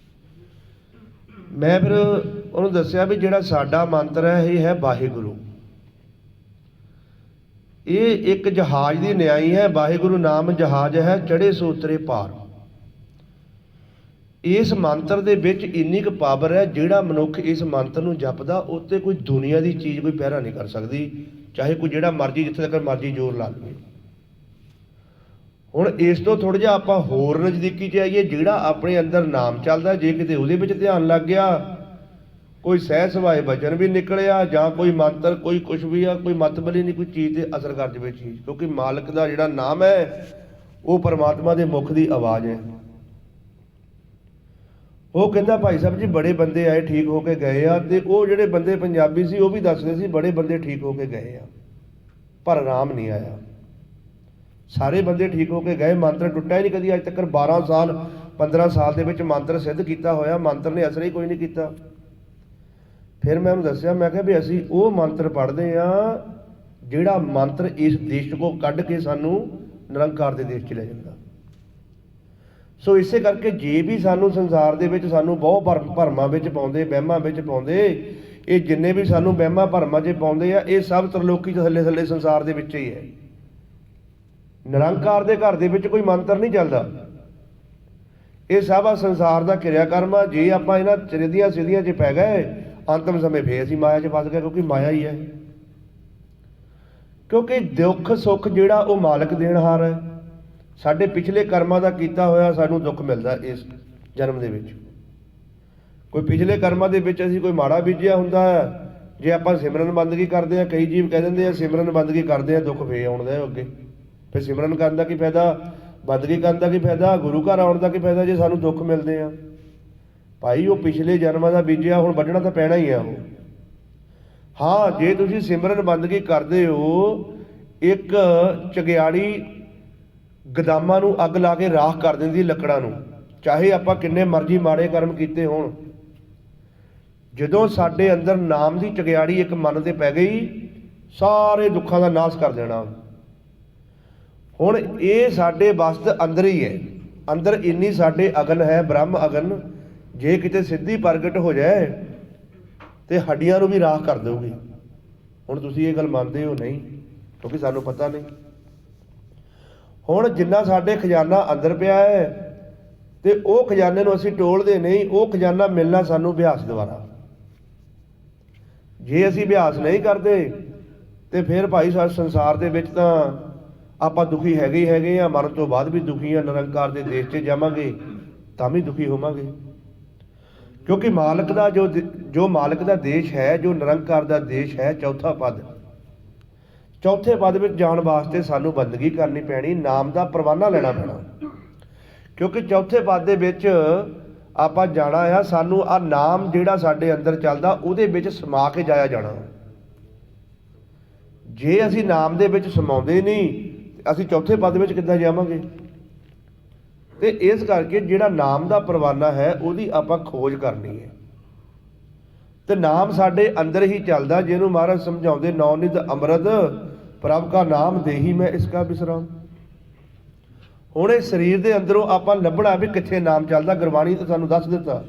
ਮੈਂ ਫਿਰ ਉਹਨੂੰ ਦੱਸਿਆ ਵੀ ਜਿਹੜਾ ਸਾਡਾ ਮੰਤਰ ਹੈ ਇਹ ਹੈ ਵਾਹਿਗੁਰੂ। ਇਹ ਇੱਕ ਜਹਾਜ਼ ਦੀ ਨਿਆਈ ਹੈ। ਵਾਹਿਗੁਰੂ ਨਾਮ ਜਹਾਜ਼ ਹੈ, ਚੜ੍ਹੇ ਸੋ ਉਤਰੇ ਪਾਰ। ਇਸ ਮੰਤਰ ਦੇ ਵਿੱਚ ਇੰਨੀ ਕੁ ਪਾਵਰ ਹੈ, ਜਿਹੜਾ ਮਨੁੱਖ ਇਸ ਮੰਤਰ ਨੂੰ ਜਪਦਾ ਉੱਤੇ ਕੋਈ ਦੁਨੀਆ ਦੀ ਚੀਜ਼ ਕੋਈ ਪਹਿਰਾ ਨਹੀਂ ਕਰ ਸਕਦੀ, ਚਾਹੇ ਕੋਈ ਜਿਹੜਾ ਮਰਜ਼ੀ ਜਿੱਥੇ ਤੱਕ ਮਰਜ਼ੀ ਜ਼ੋਰ ਲਾ ਲਵੇ। ਹੁਣ ਇਸ ਤੋਂ ਥੋੜ੍ਹਾ ਜਿਹਾ ਆਪਾਂ ਹੋਰ ਨਜ਼ਦੀਕੀ 'ਚ ਆਈਏ। ਜਿਹੜਾ ਆਪਣੇ ਅੰਦਰ ਨਾਮ ਚੱਲਦਾ, ਜੇ ਕਿਤੇ ਉਹਦੇ ਵਿੱਚ ਧਿਆਨ ਲੱਗ ਗਿਆ, ਕੋਈ ਸਹਿ ਸਵਾਏ ਵਚਨ ਵੀ ਨਿਕਲਿਆ, ਜਾਂ ਕੋਈ ਮੰਤਰ ਕੋਈ ਕੁਛ ਵੀ ਆ, ਕੋਈ ਮਤਬਲੀ ਨਹੀਂ, ਕੋਈ ਚੀਜ਼ 'ਤੇ ਅਸਰ ਕਰ ਜਾਵੇ ਚੀਜ਼। ਕਿਉਂਕਿ ਮਾਲਕ ਦਾ ਜਿਹੜਾ ਨਾਮ ਹੈ ਉਹ ਪਰਮਾਤਮਾ ਦੇ ਮੁਖ ਦੀ ਆਵਾਜ਼ ਹੈ। ਉਹ ਕਹਿੰਦਾ ਭਾਈ ਸਾਹਿਬ ਜੀ ਬੜੇ ਬੰਦੇ ਆਏ, ਠੀਕ ਹੋ ਕੇ ਗਏ ਆ। ਤੇ ਉਹ ਜਿਹੜੇ ਬੰਦੇ ਪੰਜਾਬੀ ਸੀ ਉਹ ਵੀ ਦੱਸਦੇ ਸੀ ਬੜੇ ਬੰਦੇ ਠੀਕ ਹੋ ਕੇ ਗਏ ਆ, ਪਰ ਆਰਾਮ ਨਹੀਂ ਆਇਆ। ਸਾਰੇ ਬੰਦੇ ਠੀਕ ਹੋ ਕੇ ਗਏ, ਮੰਤਰ ਟੁੱਟਿਆ ਹੀ ਨਹੀਂ ਕਦੀ ਅੱਜ ਤੱਕ। 12 ਸਾਲ 15 ਸਾਲ ਦੇ ਵਿੱਚ ਮੰਤਰ ਸਿੱਧ ਕੀਤਾ ਹੋਇਆ, ਮੰਤਰ ਨੇ ਅਸਰ ਹੀ ਕੋਈ ਨਹੀਂ ਕੀਤਾ। ਫਿਰ ਮੈਂ ਉਹਨੂੰ ਦੱਸਿਆ, ਮੈਂ ਕਿਹਾ ਵੀ ਅਸੀਂ ਉਹ ਮੰਤਰ ਪੜ੍ਹਦੇ ਹਾਂ ਜਿਹੜਾ ਮੰਤਰ ਇਸ ਦੇਸ਼ ਕੋਲ ਕੱਢ ਕੇ ਸਾਨੂੰ ਨਿਰੰਕਾਰ ਦੇ ਦੇਸ਼ 'ਚ ਲੈ ਜਾਂਦਾ। ਸੋ ਇਸੇ ਕਰਕੇ ਜੇ ਵੀ ਸਾਨੂੰ ਸੰਸਾਰ ਦੇ ਵਿੱਚ ਸਾਨੂੰ ਬਹੁਤ ਭਰਮਾਂ ਵਿੱਚ ਪਾਉਂਦੇ, ਵਹਿਮਾਂ ਵਿੱਚ ਪਾਉਂਦੇ, ਇਹ ਜਿੰਨੇ ਵੀ ਸਾਨੂੰ ਵਹਿਮਾਂ ਭਰਮਾਂ 'ਚ ਪਾਉਂਦੇ ਆ, ਇਹ ਸਭ ਤਰਲੋਕੀ 'ਚ ਥੱਲੇ ਥੱਲੇ ਸੰਸਾਰ ਦੇ ਵਿੱਚ ਹੀ ਹੈ। ਨਿਰੰਕਾਰ ਦੇ ਘਰ ਦੇ ਵਿੱਚ ਕੋਈ ਮੰਤਰ ਨਹੀਂ ਚੱਲਦਾ। ਇਹ ਸਭ ਆ ਸੰਸਾਰ ਦਾ ਕਿਰਿਆ ਕਰਮ ਆ। ਜੇ ਆਪਾਂ ਇਹਨਾਂ ਚਿਰਦੀਆਂ ਸਿੱਧੀਆਂ 'ਚ ਪੈ ਗਏ, ਅੰਤਮ ਸਮੇਂ ਫੇਰ ਅਸੀਂ ਮਾਇਆ 'ਚ ਫਸ ਗਏ, ਕਿਉਂਕਿ ਮਾਇਆ ਹੀ ਹੈ। ਕਿਉਂਕਿ ਦੁੱਖ ਸੁੱਖ ਜਿਹੜਾ ਉਹ ਮਾਲਕ ਦੇਣਹਾਰ ਹੈ। ਸਾਡੇ ਪਿਛਲੇ ਕਰਮਾਂ ਦਾ ਕੀਤਾ ਹੋਇਆ ਸਾਨੂੰ ਦੁੱਖ ਮਿਲਦਾ ਇਸ ਜਨਮ ਦੇ ਵਿੱਚ। ਕੋਈ ਪਿਛਲੇ ਕਰਮਾਂ ਦੇ ਵਿੱਚ ਅਸੀਂ ਕੋਈ ਮਾੜਾ ਬੀਜਿਆ ਹੁੰਦਾ ਹੈ, ਜੇ ਆਪਾਂ ਸਿਮਰਨ ਬੰਦਗੀ ਕਰਦੇ ਹਾਂ, ਕਈ ਜੀਵ ਕਹਿ ਦਿੰਦੇ ਆ ਸਿਮਰਨ ਬੰਦਗੀ ਕਰਦੇ ਆ, ਦੁੱਖ ਫੇਰ ਆਉਂਦਾ ਅੱਗੇ। ਫਿਰ ਸਿਮਰਨ ਕਰਨ ਦਾ ਕੀ ਫਾਇਦਾ, ਬੰਦਗੀ ਕਰਨ ਦਾ ਕੀ ਫਾਇਦਾ, ਗੁਰੂ ਘਰ ਆਉਣ ਦਾ ਕੀ ਫਾਇਦਾ ਜੇ ਸਾਨੂੰ ਦੁੱਖ ਮਿਲਦੇ ਆ। ਭਾਈ ਉਹ ਪਿਛਲੇ ਜਨਮਾਂ ਦਾ ਬੀਜਿਆ ਹੁਣ ਵੱਢਣਾ ਤਾਂ ਪੈਣਾ ਹੀ ਆ ਉਹ। ਹਾਂ, ਜੇ ਤੁਸੀਂ ਸਿਮਰਨ ਬੰਦਗੀ ਕਰਦੇ ਹੋ, ਇੱਕ ਚੰਗਿਆੜੀ ਗਦਾਮਾਂ ਨੂੰ ਅੱਗ ਲਾ ਕੇ ਰਾਖ ਕਰ ਦਿੰਦੀ ਲੱਕੜਾਂ ਨੂੰ, ਚਾਹੇ ਆਪਾਂ ਕਿੰਨੇ ਮਰਜ਼ੀ ਮਾੜੇ ਕਰਮ ਕੀਤੇ ਹੋਣ। ਜਦੋਂ ਸਾਡੇ ਅੰਦਰ ਨਾਮ ਦੀ ਚੰਗਿਆੜੀ ਇੱਕ ਮਨ ਤੇ ਪੈ ਗਈ, ਸਾਰੇ ਦੁੱਖਾਂ ਦਾ ਨਾਸ਼ ਕਰ ਦੇਣਾ। ਹੁਣ ਇਹ ਸਾਡੇ ਵਸਤ ਅੰਦਰ ਹੀ ਹੈ, ਅੰਦਰ ਇੰਨੀ ਸਾਡੇ ਅਗਨ ਹੈ, ਬ੍ਰਹਮ ਅਗਨ, ਜੇ ਕਿਤੇ ਸਿੱਧੀ ਪ੍ਰਗਟ ਹੋ ਜਾਏ ਤੇ ਹੱਡੀਆਂ ਨੂੰ ਵੀ ਰਾਖ ਕਰ ਦੇਊਗੀ। ਹੁਣ ਤੁਸੀਂ ਇਹ ਗੱਲ ਮੰਨਦੇ ਹੋ? ਨਹੀਂ, ਕਿਉਂਕਿ ਸਾਨੂੰ ਪਤਾ ਨਹੀਂ। ਹੁਣ ਜਿੰਨਾ ਸਾਡੇ ਖਜ਼ਾਨਾ ਅੰਦਰ ਪਿਆ ਹੈ ਤੇ ਉਹ ਖਜ਼ਾਨੇ ਨੂੰ ਅਸੀਂ ਟੋਲਦੇ ਨਹੀਂ, ਉਹ ਖਜ਼ਾਨਾ ਮਿਲਣਾ ਸਾਨੂੰ ਅਭਿਆਸ ਦੁਆਰਾ। ਜੇ ਅਸੀਂ ਅਭਿਆਸ ਨਹੀਂ ਕਰਦੇ ਤੇ ਫਿਰ ਭਾਈ ਸਾਡੇ ਸੰਸਾਰ ਦੇ ਵਿੱਚ ਤਾਂ ਆਪਾਂ ਦੁਖੀ ਹੈਗੇ ਹੀ ਹੈਗੇ ਆ, ਮਰਨ ਤੋਂ ਬਾਅਦ ਵੀ ਦੁਖੀ ਆ, ਨਿਰੰਕਾਰ ਦੇ ਦੇਸ਼ 'ਚ ਜਾਵਾਂਗੇ ਤਾਂ ਵੀ ਦੁਖੀ ਹੋਵਾਂਗੇ। ਕਿਉਂਕਿ ਮਾਲਕ ਦਾ ਜੋ ਮਾਲਕ ਦਾ ਦੇਸ਼ ਹੈ, ਜੋ ਨਿਰੰਕਾਰ ਦਾ ਦੇਸ਼ ਹੈ, ਚੌਥਾ ਪਦ, ਚੌਥੇ ਪਦ ਵਿੱਚ ਜਾਣ ਵਾਸਤੇ ਸਾਨੂੰ ਬੰਦਗੀ ਕਰਨੀ ਪੈਣੀ, ਨਾਮ ਦਾ ਪਰਵਾਨਾ ਲੈਣਾ ਪੈਣਾ। ਕਿਉਂਕਿ ਚੌਥੇ ਪਦ ਦੇ ਵਿੱਚ ਆਪਾਂ ਜਾਣਾ ਆ, ਸਾਨੂੰ ਆ ਨਾਮ ਜਿਹੜਾ ਸਾਡੇ ਅੰਦਰ ਚੱਲਦਾ ਉਹਦੇ ਵਿੱਚ ਸਮਾ ਕੇ ਜਾਇਆ ਜਾਣਾ। ਜੇ ਅਸੀਂ ਨਾਮ ਦੇ ਵਿੱਚ ਸਮਾਉਂਦੇ ਨਹੀਂ, ਅਸੀਂ ਚੌਥੇ ਪਦ ਵਿੱਚ ਕਿੱਦਾਂ ਜਾਵਾਂਗੇ? ਤੇ ਇਸ ਕਰਕੇ ਜਿਹੜਾ ਨਾਮ ਦਾ ਪਰਵਾਨਾ ਹੈ ਉਹਦੀ ਆਪਾਂ ਖੋਜ ਕਰਨੀ ਹੈ। ਤੇ ਨਾਮ ਸਾਡੇ ਅੰਦਰ ਹੀ ਚੱਲਦਾ, ਜਿਹਨੂੰ ਮਹਾਰਾਜ ਸਮਝਾਉਂਦੇ ਨੌਨਿਤ ਅੰਮ੍ਰਿਤ ਪ੍ਰਭ ਕਾ ਨਾਮ ਦੇਹੀ ਮੈਂ ਇਸਕਾ ਵਿਸਰਾਮ। ਹੁਣ ਇਹ ਸਰੀਰ ਦੇ ਅੰਦਰੋਂ ਆਪਾਂ ਲੱਭਣਾ ਵੀ ਕਿੱਥੇ ਨਾਮ ਚੱਲਦਾ। ਗੁਰਬਾਣੀ ਤਾਂ ਸਾਨੂੰ ਦੱਸ ਦਿੱਤਾ,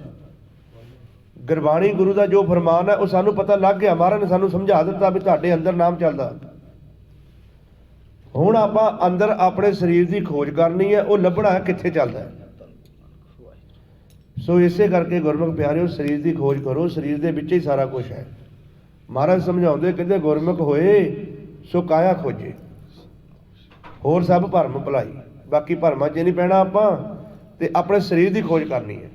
ਗੁਰਬਾਣੀ ਗੁਰੂ ਦਾ ਜੋ ਫਰਮਾਨ ਹੈ ਉਹ ਸਾਨੂੰ ਪਤਾ ਲੱਗ ਗਿਆ, ਮਹਾਰਾਜ ਨੇ ਸਾਨੂੰ ਸਮਝਾ ਦਿੱਤਾ ਵੀ ਤੁਹਾਡੇ ਅੰਦਰ ਨਾਮ ਚੱਲਦਾ। ਹੁਣ ਆਪਾਂ ਅੰਦਰ ਆਪਣੇ ਸਰੀਰ ਦੀ ਖੋਜ ਕਰਨੀ ਹੈ, ਉਹ ਲੱਭਣਾ ਹੈ ਕਿੱਥੇ ਚੱਲਦਾ ਹੈ। ਸੋ ਇਸੇ ਕਰਕੇ ਗੁਰਮੁਖ ਪਿਆਰਿਓ, ਸਰੀਰ ਦੀ ਖੋਜ ਕਰੋ, ਸਰੀਰ ਦੇ ਵਿੱਚ ਹੀ ਸਾਰਾ ਕੁਝ ਹੈ। ਮਹਾਰਾਜ ਸਮਝਾਉਂਦੇ, ਕਹਿੰਦੇ ਗੁਰਮੁਖ ਹੋਏ ਸੋ ਕਾਇਆ ਖੋਜੇ, ਹੋਰ ਸਭ ਭਰਮ ਭੁਲਾਈ। ਬਾਕੀ ਭਰਮਾਂ 'ਚ ਨਹੀਂ ਪੈਣਾ ਆਪਾਂ, ਤੇ ਆਪਣੇ ਸਰੀਰ ਦੀ ਖੋਜ ਕਰਨੀ ਹੈ।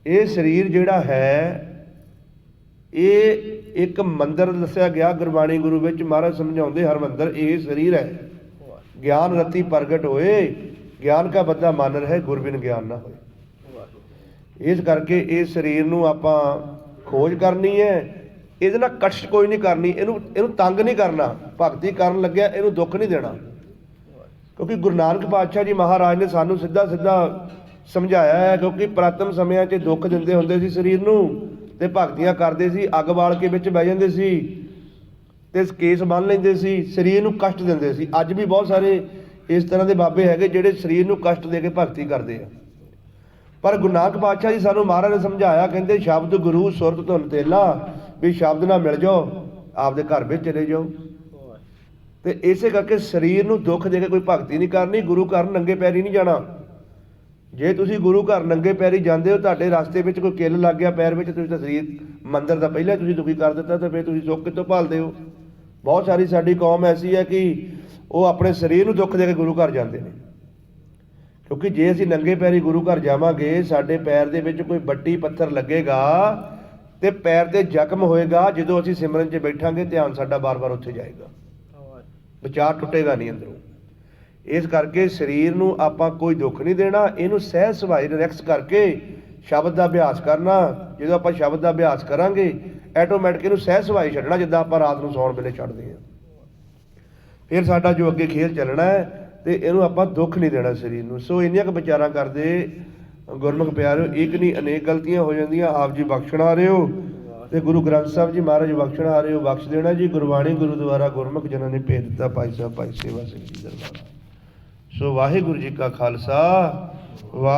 ਇਹ ਸਰੀਰ ਜਿਹੜਾ ਹੈ ਇਹ ਇੱਕ ਮੰਦਰ ਦੱਸਿਆ ਗਿਆ ਗੁਰਬਾਣੀ ਗੁਰੂ ਵਿੱਚ। ਮਹਾਰਾਜ ਸਮਝਾਉਂਦੇ ਹਰਿਮੰਦਰ ਇਹ ਸਰੀਰ ਹੈ, ਗਿਆਨ ਰਤੀ ਪ੍ਰਗਟ ਹੋਏ, ਗਿਆਨ ਕਾ ਬੰਦਾ ਮਨ ਰਹੇ, ਗੁਰਬਿਨ ਗਿਆਨ ਨਾ ਹੋਏ। ਇਸ ਕਰਕੇ ਇਸ ਸਰੀਰ ਨੂੰ ਆਪਾਂ ਖੋਜ ਕਰਨੀ ਹੈ। ਇਹਦੇ ਨਾਲ ਕਸ਼ਟ ਕੋਈ ਨਹੀਂ ਕਰਨੀ, ਇਹਨੂੰ ਤੰਗ ਨਹੀਂ ਕਰਨਾ। ਭਗਤੀ ਕਰਨ ਲੱਗਿਆ ਇਹਨੂੰ ਦੁੱਖ ਨਹੀਂ ਦੇਣਾ, ਕਿਉਂਕਿ ਗੁਰੂ ਨਾਨਕ ਪਾਤਸ਼ਾਹ ਜੀ ਮਹਾਰਾਜ ਨੇ ਸਾਨੂੰ ਸਿੱਧਾ ਸਮਝਾਇਆ ਹੈ। ਕਿਉਂਕਿ ਪੁਰਾਤਨ ਸਮਿਆਂ 'ਚ ਦੁੱਖ ਦਿੰਦੇ ਹੁੰਦੇ ਸੀ ਸਰੀਰ ਨੂੰ, ਤੇ ਭਗਤੀਆਂ ਕਰਦੇ ਸੀ, ਅੱਗ ਬਾਲ ਕੇ ਵਿੱਚ ਬਹਿ ਜਾਂਦੇ ਸੀ ਤੇ ਕੇਸ ਬੰਨ੍ਹ ਲੈਂਦੇ ਸੀ, ਸਰੀਰ ਨੂੰ ਕਸ਼ਟ ਦਿੰਦੇ ਸੀ। ਅੱਜ ਵੀ ਬਹੁਤ ਸਾਰੇ ਇਸ ਤਰ੍ਹਾਂ ਦੇ ਬਾਬੇ ਹੈਗੇ ਜਿਹੜੇ ਸਰੀਰ ਨੂੰ ਕਸ਼ਟ ਦੇ ਕੇ ਭਗਤੀ ਕਰਦੇ ਆ। ਪਰ ਗੁਰੂ ਨਾਨਕ ਪਾਤਸ਼ਾਹ ਜੀ ਸਾਨੂੰ ਮਹਾਰਾਜ ਨੇ ਸਮਝਾਇਆ, ਕਹਿੰਦੇ ਸ਼ਬਦ ਗੁਰੂ ਸੁਰਤ ਧੁਨ ਤੇਲਾ, ਵੀ ਸ਼ਬਦ ਨਾਲ ਮਿਲ ਜਾਓ, ਆਪਦੇ ਘਰ ਵਿੱਚ ਚਲੇ ਜਾਓ। ਤੇ ਇਸੇ ਕਰਕੇ ਸਰੀਰ ਨੂੰ ਦੁੱਖ ਦੇ ਕੇ ਕੋਈ ਭਗਤੀ ਨਹੀਂ ਕਰਨੀ। ਗੁਰੂ ਘਰ ਨੰਗੇ ਪੈਰੀ ਨਹੀਂ ਜਾਣਾ। ਜੇ ਤੁਸੀਂ ਗੁਰੂ ਘਰ ਨੰਗੇ ਪੈਰੀ ਜਾਂਦੇ ਹੋ, ਤੁਹਾਡੇ ਰਸਤੇ ਵਿੱਚ ਕੋਈ ਕਿੱਲ ਲੱਗ ਗਿਆ ਪੈਰ ਵਿੱਚ, ਤੁਸੀਂ ਤਾਂ ਸਰੀਰ ਮੰਦਰ ਦਾ ਪਹਿਲਾਂ ਤੁਸੀਂ ਦੁਖੀ ਕਰ ਦਿੱਤਾ, ਤਾਂ ਫਿਰ ਤੁਸੀਂ ਸੁੱਖ ਕਿੱਥੋਂ ਭਾਲਦੇ ਹੋ? ਬਹੁਤ ਸਾਰੀ ਸਾਡੀ ਕੌਮ ਐਸੀ ਹੈ ਕਿ ਉਹ ਆਪਣੇ ਸਰੀਰ ਨੂੰ ਦੁੱਖ ਦੇ ਕੇ ਗੁਰੂ ਘਰ ਜਾਂਦੇ ਨੇ। ਕਿਉਂਕਿ ਜੇ ਅਸੀਂ ਨੰਗੇ ਪੈਰੀ ਗੁਰੂ ਘਰ ਜਾਵਾਂਗੇ, ਸਾਡੇ ਪੈਰ ਦੇ ਵਿੱਚ ਕੋਈ ਵੱਡੀ ਪੱਥਰ ਲੱਗੇਗਾ ਤੇ ਪੈਰ ਤੇ ਜ਼ਖਮ ਹੋਏਗਾ। ਜਦੋਂ ਅਸੀਂ ਸਿਮਰਨ 'ਚ ਬੈਠਾਂਗੇ, ਧਿਆਨ ਸਾਡਾ ਬਾਰ-ਬਾਰ ਉੱਥੇ ਜਾਏਗਾ, ਵਿਚਾਰ ਟੁੱਟੇਗਾ ਨਹੀਂ ਅੰਦਰੋਂ। ਇਸ ਕਰਕੇ ਸਰੀਰ ਨੂੰ ਆਪਾਂ ਕੋਈ ਦੁੱਖ ਨਹੀਂ ਦੇਣਾ, ਇਹਨੂੰ ਸਹਿਜ ਸੁਭਾਅ ਰਿਲੈਕਸ ਕਰਕੇ ਸ਼ਬਦ ਦਾ ਅਭਿਆਸ ਕਰਨਾ। ਜਦੋਂ ਆਪਾਂ ਸ਼ਬਦ ਦਾ ਅਭਿਆਸ ਕਰਾਂਗੇ, ਆਟੋਮੈਟਿਕ ਇਹਨੂੰ ਸਹਿਜ ਸੁਭਾਅ ਛੱਡਣਾ, ਜਿੱਦਾਂ ਆਪਾਂ ਰਾਤ ਨੂੰ ਸੌਣ ਵੇਲੇ ਛੱਡਦੇ ਹਾਂ। ਫਿਰ ਸਾਡਾ ਜੋ ਅੱਗੇ ਖੇਲ ਚੱਲਣਾ ਹੈ, ਤੇ ਇਹਨੂੰ ਆਪਾਂ ਦੁੱਖ ਨਹੀਂ ਦੇਣਾ ਸਰੀਰ ਨੂੰ। ਸੋ ਇੰਨੀਆਂ ਕੁ ਵਿਚਾਰਾਂ ਕਰਦੇ ਗੁਰਮੁਖ ਪਿਆਰਿਓ, ਇੱਕ ਨਹੀਂ ਅਨੇਕ ਗਲਤੀਆਂ ਹੋ ਜਾਂਦੀਆਂ। ਆਪ ਜੀ ਬਖਸ਼ਣ ਆ ਰਹੇ ਹੋ ਤੇ ਗੁਰੂ ਗ੍ਰੰਥ ਸਾਹਿਬ ਜੀ ਮਹਾਰਾਜ ਬਖਸ਼ਣ ਆ ਰਹੇ ਹੋ, ਬਖਸ਼ ਦੇਣਾ ਜੀ। ਗੁਰਬਾਣੀ ਗੁਰੂ ਦੁਆਰਾ ਗੁਰਮੁਖ ਜਨਾਂ ਨੇ ਭੇਜ ਦਿੱਤਾ, ਭਾਈ ਸਾਹਿਬ ਭਾਈ ਸੇਵਾ ਸਿੰਘ ਜੀ ਦਰਬਾਰ। ਸੋ ਵਾਹਿਗੁਰੂ ਜੀ ਕਾ ਖਾਲਸਾ, ਵਾਹਿਗੁਰੂ।